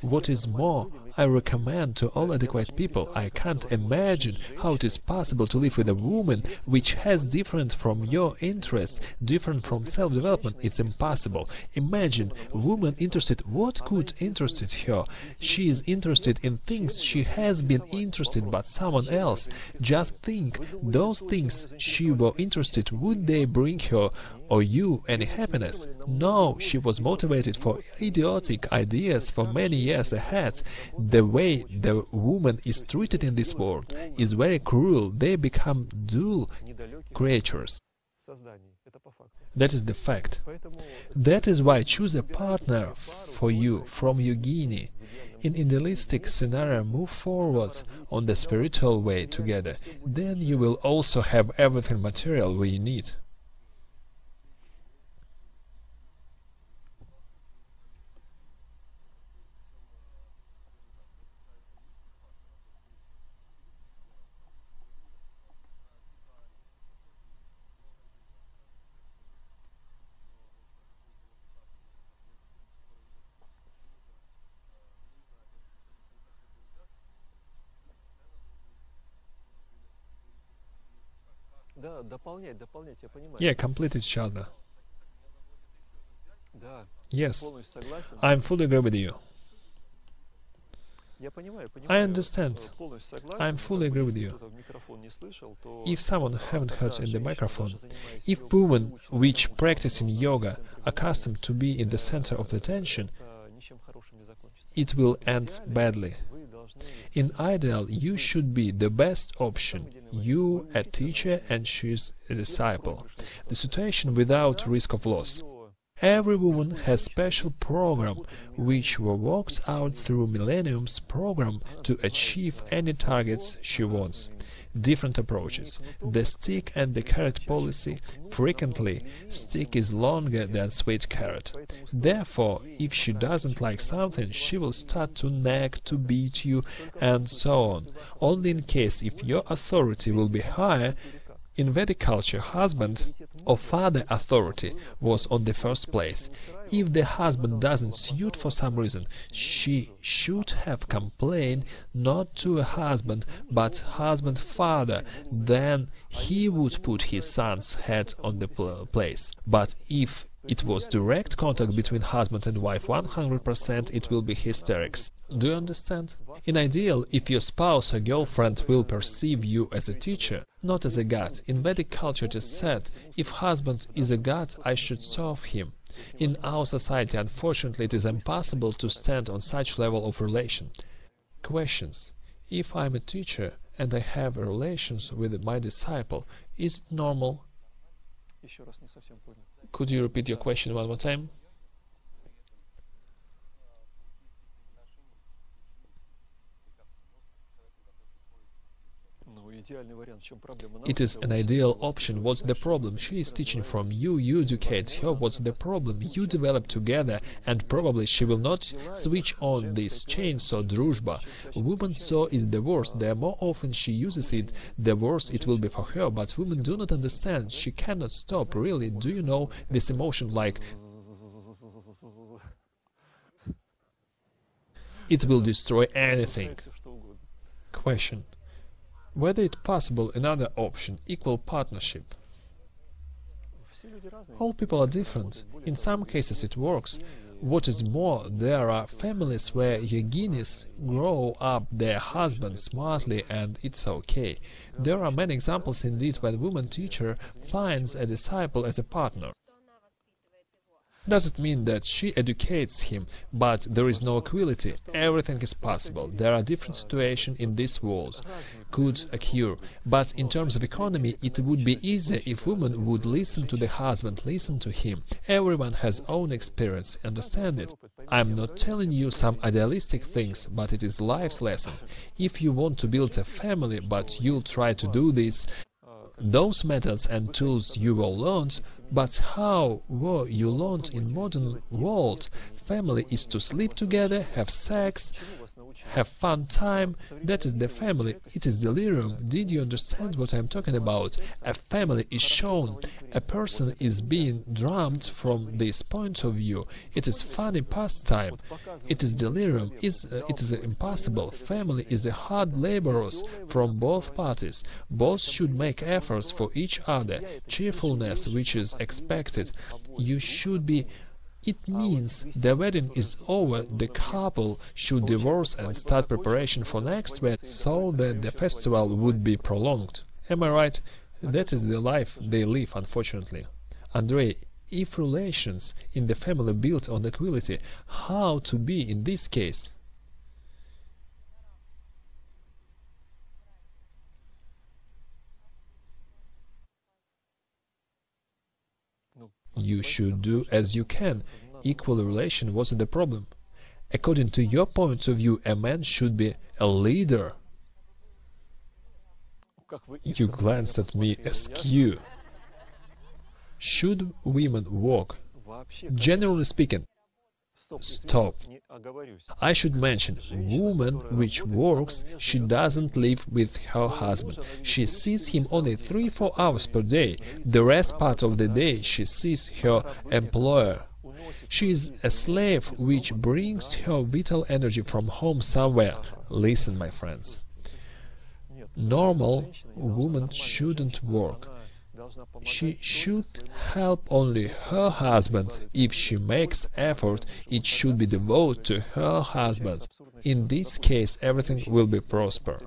What is more, I recommend to all adequate people, I can't imagine how it is possible to live with a woman which has different from your interests, different from self-development. It's impossible. Imagine, woman interested, what could interest her? She is interested in things she has been interested but someone else. Just think, those things she were interested, would they bring her or you any happiness? No, she was motivated for idiotic ideas for many years ahead. The way the woman is treated in this world is very cruel. They become dull creatures. That is the fact. That is why choose a partner for you from yogini. In idealistic scenario, move forward on the spiritual way together. Then you will also have everything material we need. Yeah, complete each other. Yes, I fully agree with you. I understand. I fully agree with you. If someone haven't heard in the microphone, if women which practice in yoga accustomed to be in the center of the attention, it will end badly. In ideal, you should be the best option. You a teacher and she's a disciple. The situation without risk of loss. Every woman has special program which were worked out through millenniums program to achieve any targets she wants. Different approaches. The stick and the carrot policy. Frequently, stick is longer than sweet carrot. Therefore, if she doesn't like something, she will start to nag, to beat you, and so on. Only in case if your authority will be higher, In Vedic culture, husband or father authority was on the first place. If the husband doesn't suit for some reason, she should have complained not to a husband, but husband father. Then he would put his son's head on the place. But if it was direct contact between husband and wife, 100% it will be hysterics. Do you understand? In ideal, if your spouse or girlfriend will perceive you as a teacher, not as a god. In Vedic culture it is said, if husband is a god, I should serve him. In our society, unfortunately, it is impossible to stand on such level of relation. Questions. If I am a teacher and I have relations with my disciple, is it normal? Could you repeat your question one more time? It is an ideal option. What's the problem? She is teaching from you, you educate her. What's the problem? You develop together, and probably she will not switch on this chain, so družba. Woman so is the worst. The more often she uses it, the worse it will be for her. But women do not understand. She cannot stop, really. Do you know this emotion like... It will destroy anything. Question. Whether it's possible another option, equal partnership. All people are different. In some cases it works. What is more, there are families where yoginis grow up their husbands smartly and it's okay. There are many examples indeed when a woman teacher finds a disciple as a partner. Does it mean that she educates him, but there is no equality? Everything is possible. There are different situations in this world. Could occur. But in terms of economy, it would be easier if women would listen to the husband, listen to him. Everyone has own experience, understand it. I'm not telling you some idealistic things, but it is life's lesson. If you want to build a family, but you'll try to do this, those methods and tools you were learned, but how were you learned in modern world? Family is to sleep together, have sex, have fun time. That is the family. It is delirium. Did you understand what I am talking about? A family is shown. A person is being drummed from this point of view. It is funny pastime. It is delirium. It is impossible. Family is the hard laborers from both parties. Both should make efforts for each other. Cheerfulness, which is expected. You should be... It means the wedding is over, the couple should divorce and start preparation for next wedding, so that the festival would be prolonged. Am I right? That is the life they live, unfortunately. Andrei, if relations in the family built on equality, how to be in this case? You should do as you can. Equal relation wasn't the problem. According to your point of view, a man should be a leader. You glanced at me askew. Should women work? Generally speaking, stop. I should mention, woman which works, she doesn't live with her husband. She sees him only 3-4 hours per day. The rest part of the day she sees her employer. She is a slave which brings her vital energy from home somewhere. Listen, my friends. Normal woman shouldn't work. She should help only her husband. If she makes effort, it should be devoted to her husband. In this case, everything will be prosper.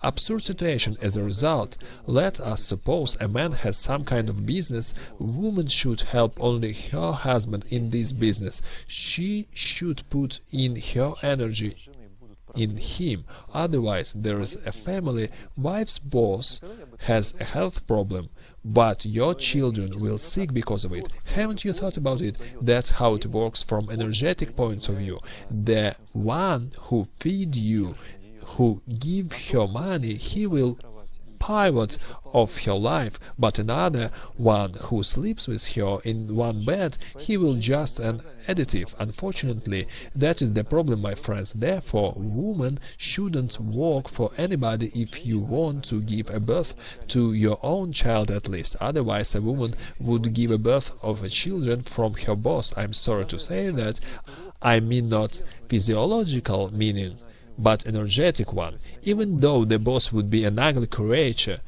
Absurd situation as a result. Let us suppose a man has some kind of business. Woman should help only her husband in this business. She should put in her energy in him. Otherwise, there is a family. Wife's boss has a health problem, but your children will sick because of it. Haven't you thought about it? That's how it works from energetic point of view. The one who feed you, who give her money, he will pivot of her life, but another one who sleeps with her in one bed, he will just an additive. Unfortunately, that is the problem, my friends. Therefore, woman shouldn't work for anybody if you want to give a birth to your own child at least. Otherwise, a woman would give a birth of a children from her boss. I'm sorry to say that. I mean not physiological meaning, but energetic one. Even though the boss would be an ugly creature,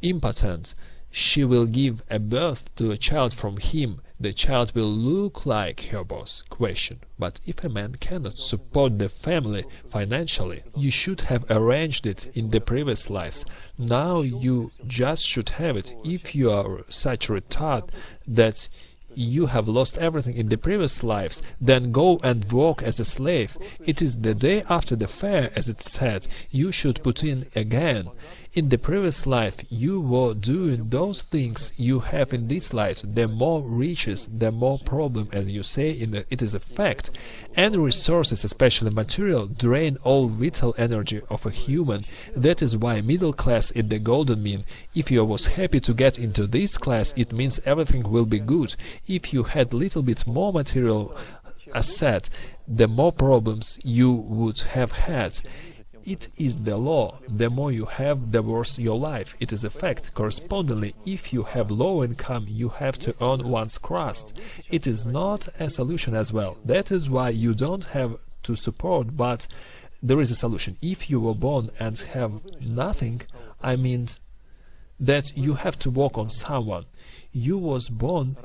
impotent, she will give a birth to a child from him. The child will look like her boss. Question. But if a man cannot support the family financially, you should have arranged it in the previous lives. Now you just should have it. If you are such a retard that you have lost everything in the previous lives, then go and work as a slave. It is the day after the fair, as it said. You should put in again. In the previous life, you were doing those things you have in this life. The more riches, the more problem, as you say, it is a fact. And resources, especially material, drain all vital energy of a human. That is why middle class is the golden mean. If you was happy to get into this class, it means everything will be good. If you had little bit more material asset, the more problems you would have had. It is the law. The more you have, the worse your life. It is a fact. Correspondingly, if you have low income, you have to earn one's crust. It is not a solution as well. That is why you don't have to support, but there is a solution. If you were born and have nothing, I mean that you have to work on someone. You was born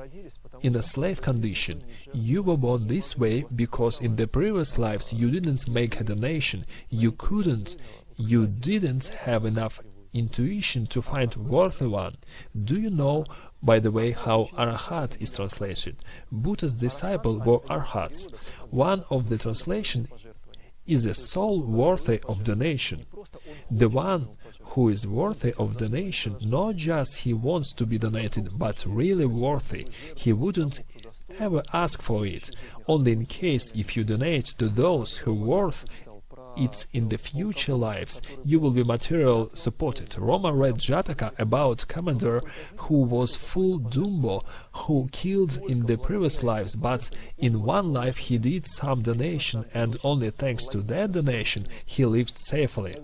in a slave condition. You were born this way because in the previous lives you didn't make a donation. You couldn't. You didn't have enough intuition to find worthy one. Do you know, by the way, how Arahat is translated? Buddha's disciples were Arhats. One of the translation is a soul worthy of donation. The one who is worthy of donation, not just he wants to be donated, but really worthy. He wouldn't ever ask for it. Only in case if you donate to those who worth it in the future lives, you will be material supported. Roma read Jataka about commander who was full Dumbo, who killed in the previous lives, but in one life he did some donation, and only thanks to that donation he lived safely.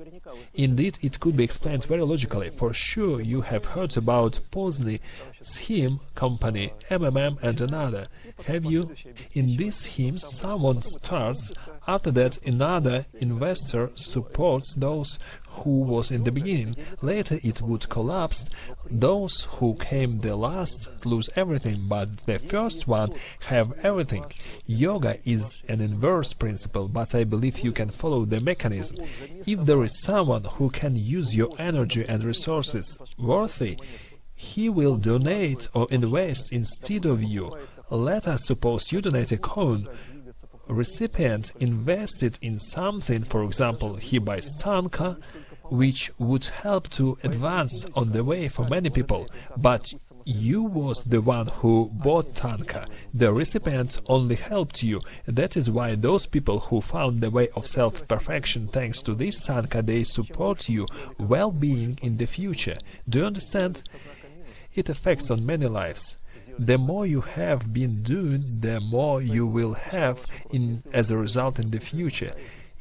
Indeed, it could be explained very logically. For sure, you have heard about Pozny, Scheme Company, MMM, and another. Have you? In this scheme, someone starts. After that, another investor supports those who was in the beginning. Later, it would collapse. Those who came the last lose everything, but the first one have everything. Yoga is an inverse principle, but I believe you can follow the mechanism. If there is someone who can use your energy and resources worthy, he will donate or invest instead of you. Let us suppose you donate a coin. Recipient invested in something, for example, he buys tanka, which would help to advance on the way for many people, but you was the one who bought tanka. The recipient only helped you. That is why those people who found the way of self-perfection thanks to this tanka, they support you well-being in the future. Do you understand? It affects on many lives. The more you have been doing, the more you will have as a result in the future.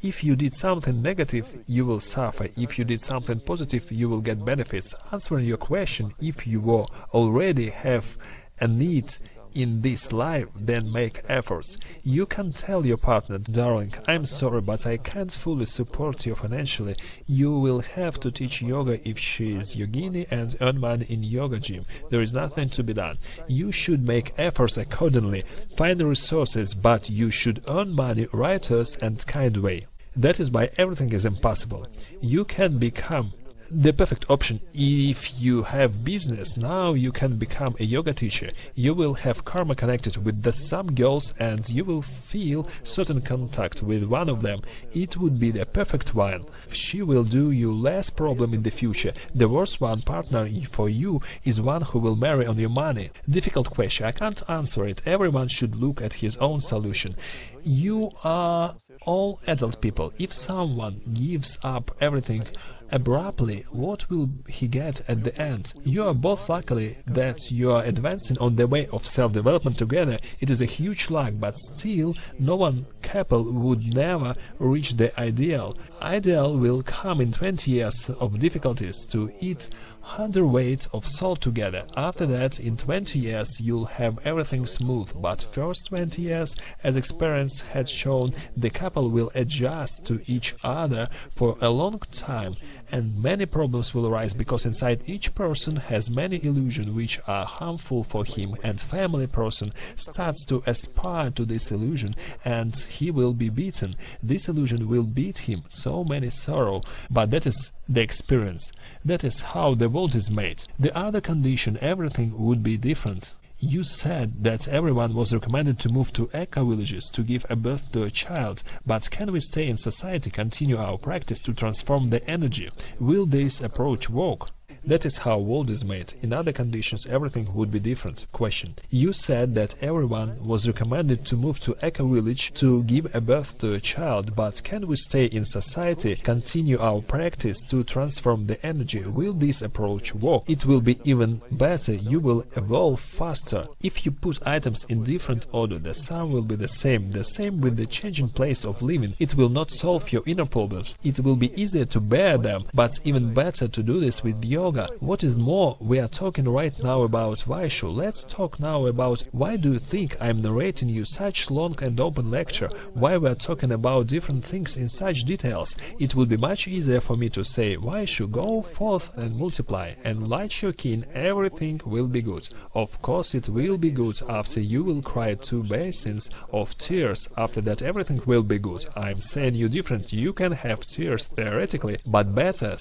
If you did something negative, you will suffer. If you did something positive, you will get benefits. Answering your question, if you already have a need in this life, then make efforts. You can tell your partner, darling, I'm sorry, but I can't fully support you financially. You will have to teach yoga if she is yogini and earn money in yoga gym. There is nothing to be done. You should make efforts accordingly. Find resources, but you should earn money righteous and kind way. That is why everything is impossible. You can become the perfect option if you have business. Now you can become a yoga teacher. You will have karma connected with some girls and you will feel certain contact with one of them. It would be the perfect one. She will do you less problem in the future. The worst one partner for you is one who will marry on your money. Difficult question. I can't answer it. Everyone should look at his own solution. You are all adult people. If someone gives up everything abruptly, what will he get at the end? You are both lucky that you are advancing on the way of self-development together. It is a huge luck, but still, no one couple would never reach the ideal. Ideal will come in 20 years of difficulties to eat hundredweight of salt together. After that, in 20 years, you'll have everything smooth. But first 20 years, as experience had shown, the couple will adjust to each other for a long time, and many problems will arise because inside each person has many illusions which are harmful for him, and family person starts to aspire to this illusion, and he will be beaten. This illusion will beat him, so many sorrow, but that is the experience. That is how the world is made. The other condition, everything would be different. You said that everyone was recommended to move to eco-villages to give a birth to a child, but can we stay in society, continue our practice to transform the energy? Will this approach work? That is how world is made. In other conditions, everything would be different. Question. You said that everyone was recommended to move to eco-village to give a birth to a child, but can we stay in society, continue our practice to transform the energy? Will this approach work? It will be even better. You will evolve faster. If you put items in different order, the sum will be the same. The same with the changing place of living. It will not solve your inner problems. It will be easier to bear them, but even better to do this with yoga. What is more, we are talking right now about Vaishu. Let's talk now about why do you think I am narrating you such long and open lecture, why we are talking about different things in such details. It would be much easier for me to say, Vaishu, go forth and multiply, and light your kin, everything will be good. Of course it will be good after you will cry 2 basins of tears. After that everything will be good. I'm saying you different. You can have tears theoretically, but better,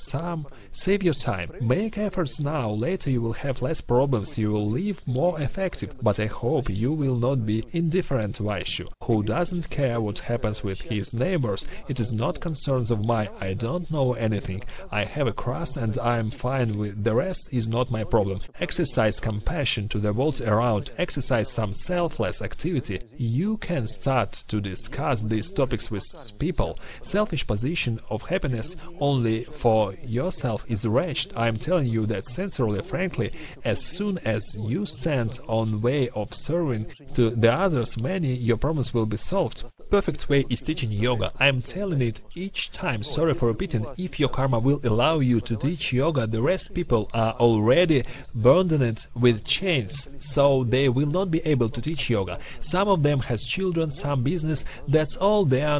save your time. Make efforts now, later you will have less problems, you will live more effective. But I hope you will not be indifferent Vaishu, who doesn't care what happens with his neighbors. It is not concerns of mine. I don't know anything. I have a crust and I am fine with the rest is not my problem. Exercise compassion to the world around, exercise some selfless activity. You can start to discuss these topics with people. Selfish position of happiness only for yourself is wretched. I am telling you that sincerely, frankly, as soon as you stand on way of serving to the others, many your problems will be solved. Perfect way is teaching yoga. I am telling it each time, sorry for repeating. If your karma will allow you to teach yoga, the rest people are already burdened with chains, so they will not be able to teach yoga. Some of them has children, some business, that's all, they are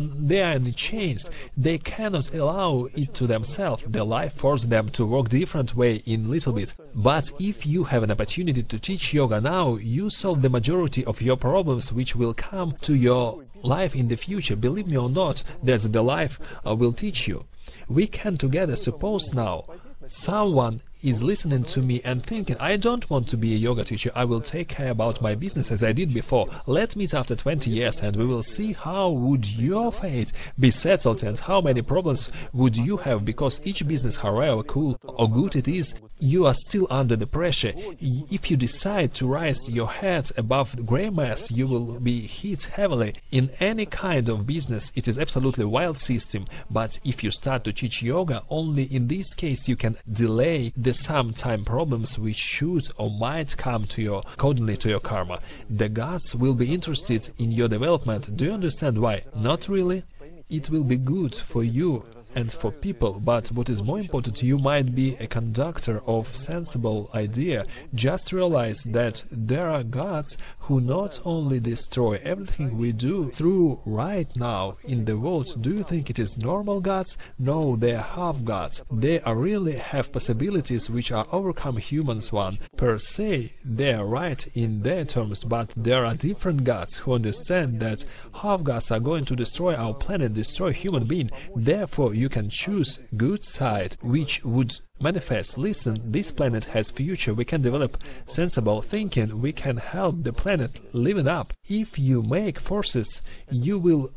in chains. They cannot allow it to themselves. Their life forces them to work different way in little bit. But if you have an opportunity to teach yoga now, you solve the majority of your problems which will come to your life in the future. Believe me or not, that's the life will teach you. We can together suppose now someone is listening to me and thinking, I don't want to be a yoga teacher, I will take care about my business as I did before. Let's meet after 20 years and we will see how would your fate be settled and how many problems would you have, because each business, however cool or good it is, you are still under the pressure. If you decide to raise your head above the gray mass, you will be hit heavily. In any kind of business, it is absolutely wild system, but if you start to teach yoga, only in this case you can delay the sometime problems which should or might come to you accordingly to your karma. The gods will be interested in your development. Do you understand why? Not really. It will be good for you and for people, but what is more important, you might be a conductor of sensible idea. Just realize that there are gods who not only destroy everything we do through right now in the world. Do you think it is normal gods? No, they are half gods. They are really have possibilities which are overcome humans one. Per se, they are right in their terms, but there are different gods who understand that half gods are going to destroy our planet, destroy human being. Therefore, you can choose good side, which would manifest. Listen, this planet has future. We can develop sensible thinking. We can help the planet live it up. If you make forces, you will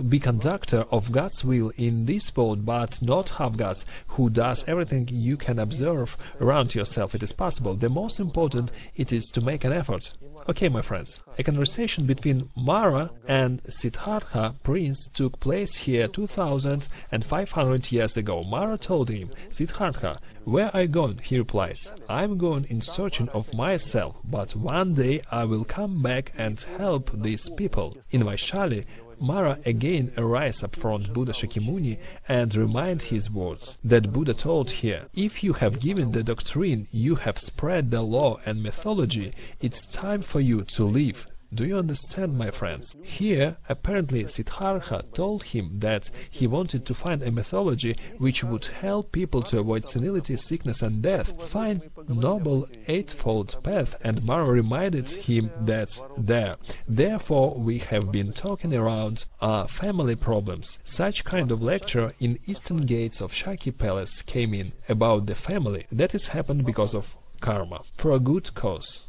be conductor of God's will in this world, but not half God's, who does everything you can observe around yourself. It is possible. The most important it is to make an effort. Okay, my friends, a conversation between Mara and Siddhartha prince took place here 2,500 years ago. Mara told him, "Siddhartha, where are you going?" He replied, "I'm going in searching of myself, but one day I will come back and help these people." In Vaishali, Mara again arises up front Buddha Shakimuni and remind his words that Buddha told here, "If you have given the doctrine, you have spread the law and mythology, it's time for you to leave." Do you understand, my friends? Here, apparently, Siddhartha told him that he wanted to find a mythology which would help people to avoid senility, sickness and death, find noble eightfold path, and Mara reminded him that therefore we have been talking around family problems. Such kind of lecture in Eastern Gates of Shakya Palace came in about the family. That has happened because of karma, for a good cause.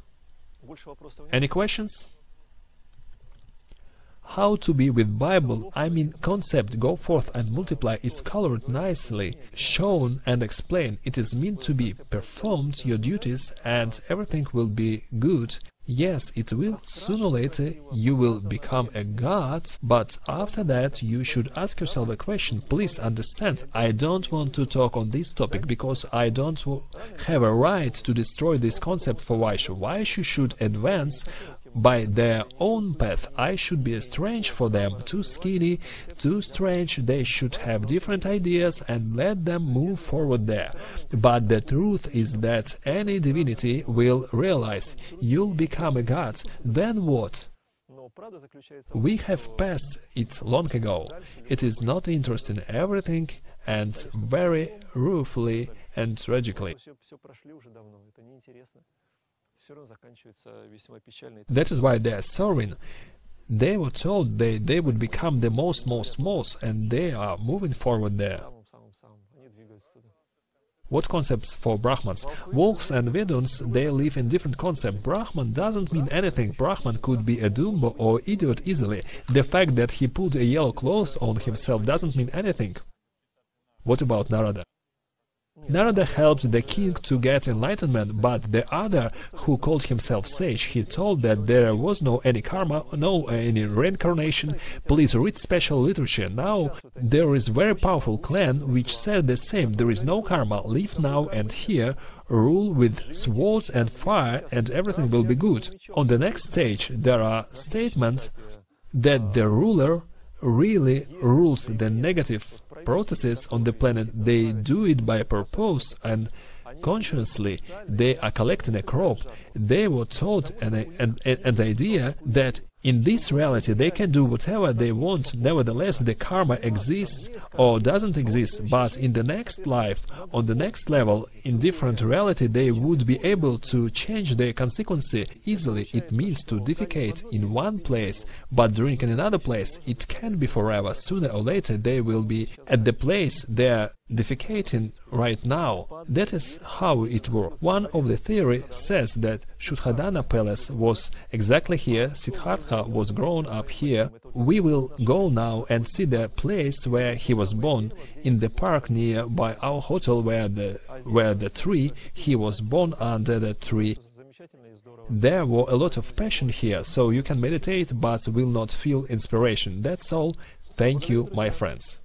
Any questions? How to be with Bible, I mean concept go forth and multiply is colored nicely, shown and explained. It is meant to be performed your duties and everything will be good. Yes, it will. Sooner or later you will become a god, but after that you should ask yourself a question. Please understand, I don't want to talk on this topic because I don't have a right to destroy this concept for Vaishya. Vaishya should advance by their own path. I should be strange for them, too skinny, too strange. They should have different ideas and let them move forward there. But the truth is that any divinity will realize you'll become a god. Then what? We have passed it long ago. It is not interesting everything and very ruefully and tragically. That is why they are sorrowing. They were told they would become the most, and they are moving forward there. What concepts for Brahmans? Wolves and Veduns, they live in different concepts. Brahman doesn't mean anything. Brahman could be a Dumbo or idiot easily. The fact that he put a yellow cloth on himself doesn't mean anything. What about Narada? Narada helped the king to get enlightenment, but the other, who called himself sage, he told that there was no any karma, no any reincarnation. Please read special literature. Now there is very powerful clan which said the same. There is no karma. Live now and here, rule with swords and fire, and everything will be good. On the next stage, there are statements that the ruler really rules the negative processes on the planet. They do it by purpose and consciously. They are collecting a crop. They were taught an idea that in this reality they can do whatever they want. Nevertheless, the karma exists or doesn't exist, but in the next life, on the next level, in different reality, they would be able to change their consequence easily. It means to defecate in one place, but drink in another place. It can be forever. Sooner or later, they will be at the place they are defecating right now. That is how it works. One of the theory says that Shuddhadana Palace was exactly here. Siddhartha was grown up here. We will go now and see the place where he was born, in the park near by our hotel, where the tree he was born under the tree. There were a lot of passion here, so you can meditate but will not feel inspiration. That's all. Thank you, my friends.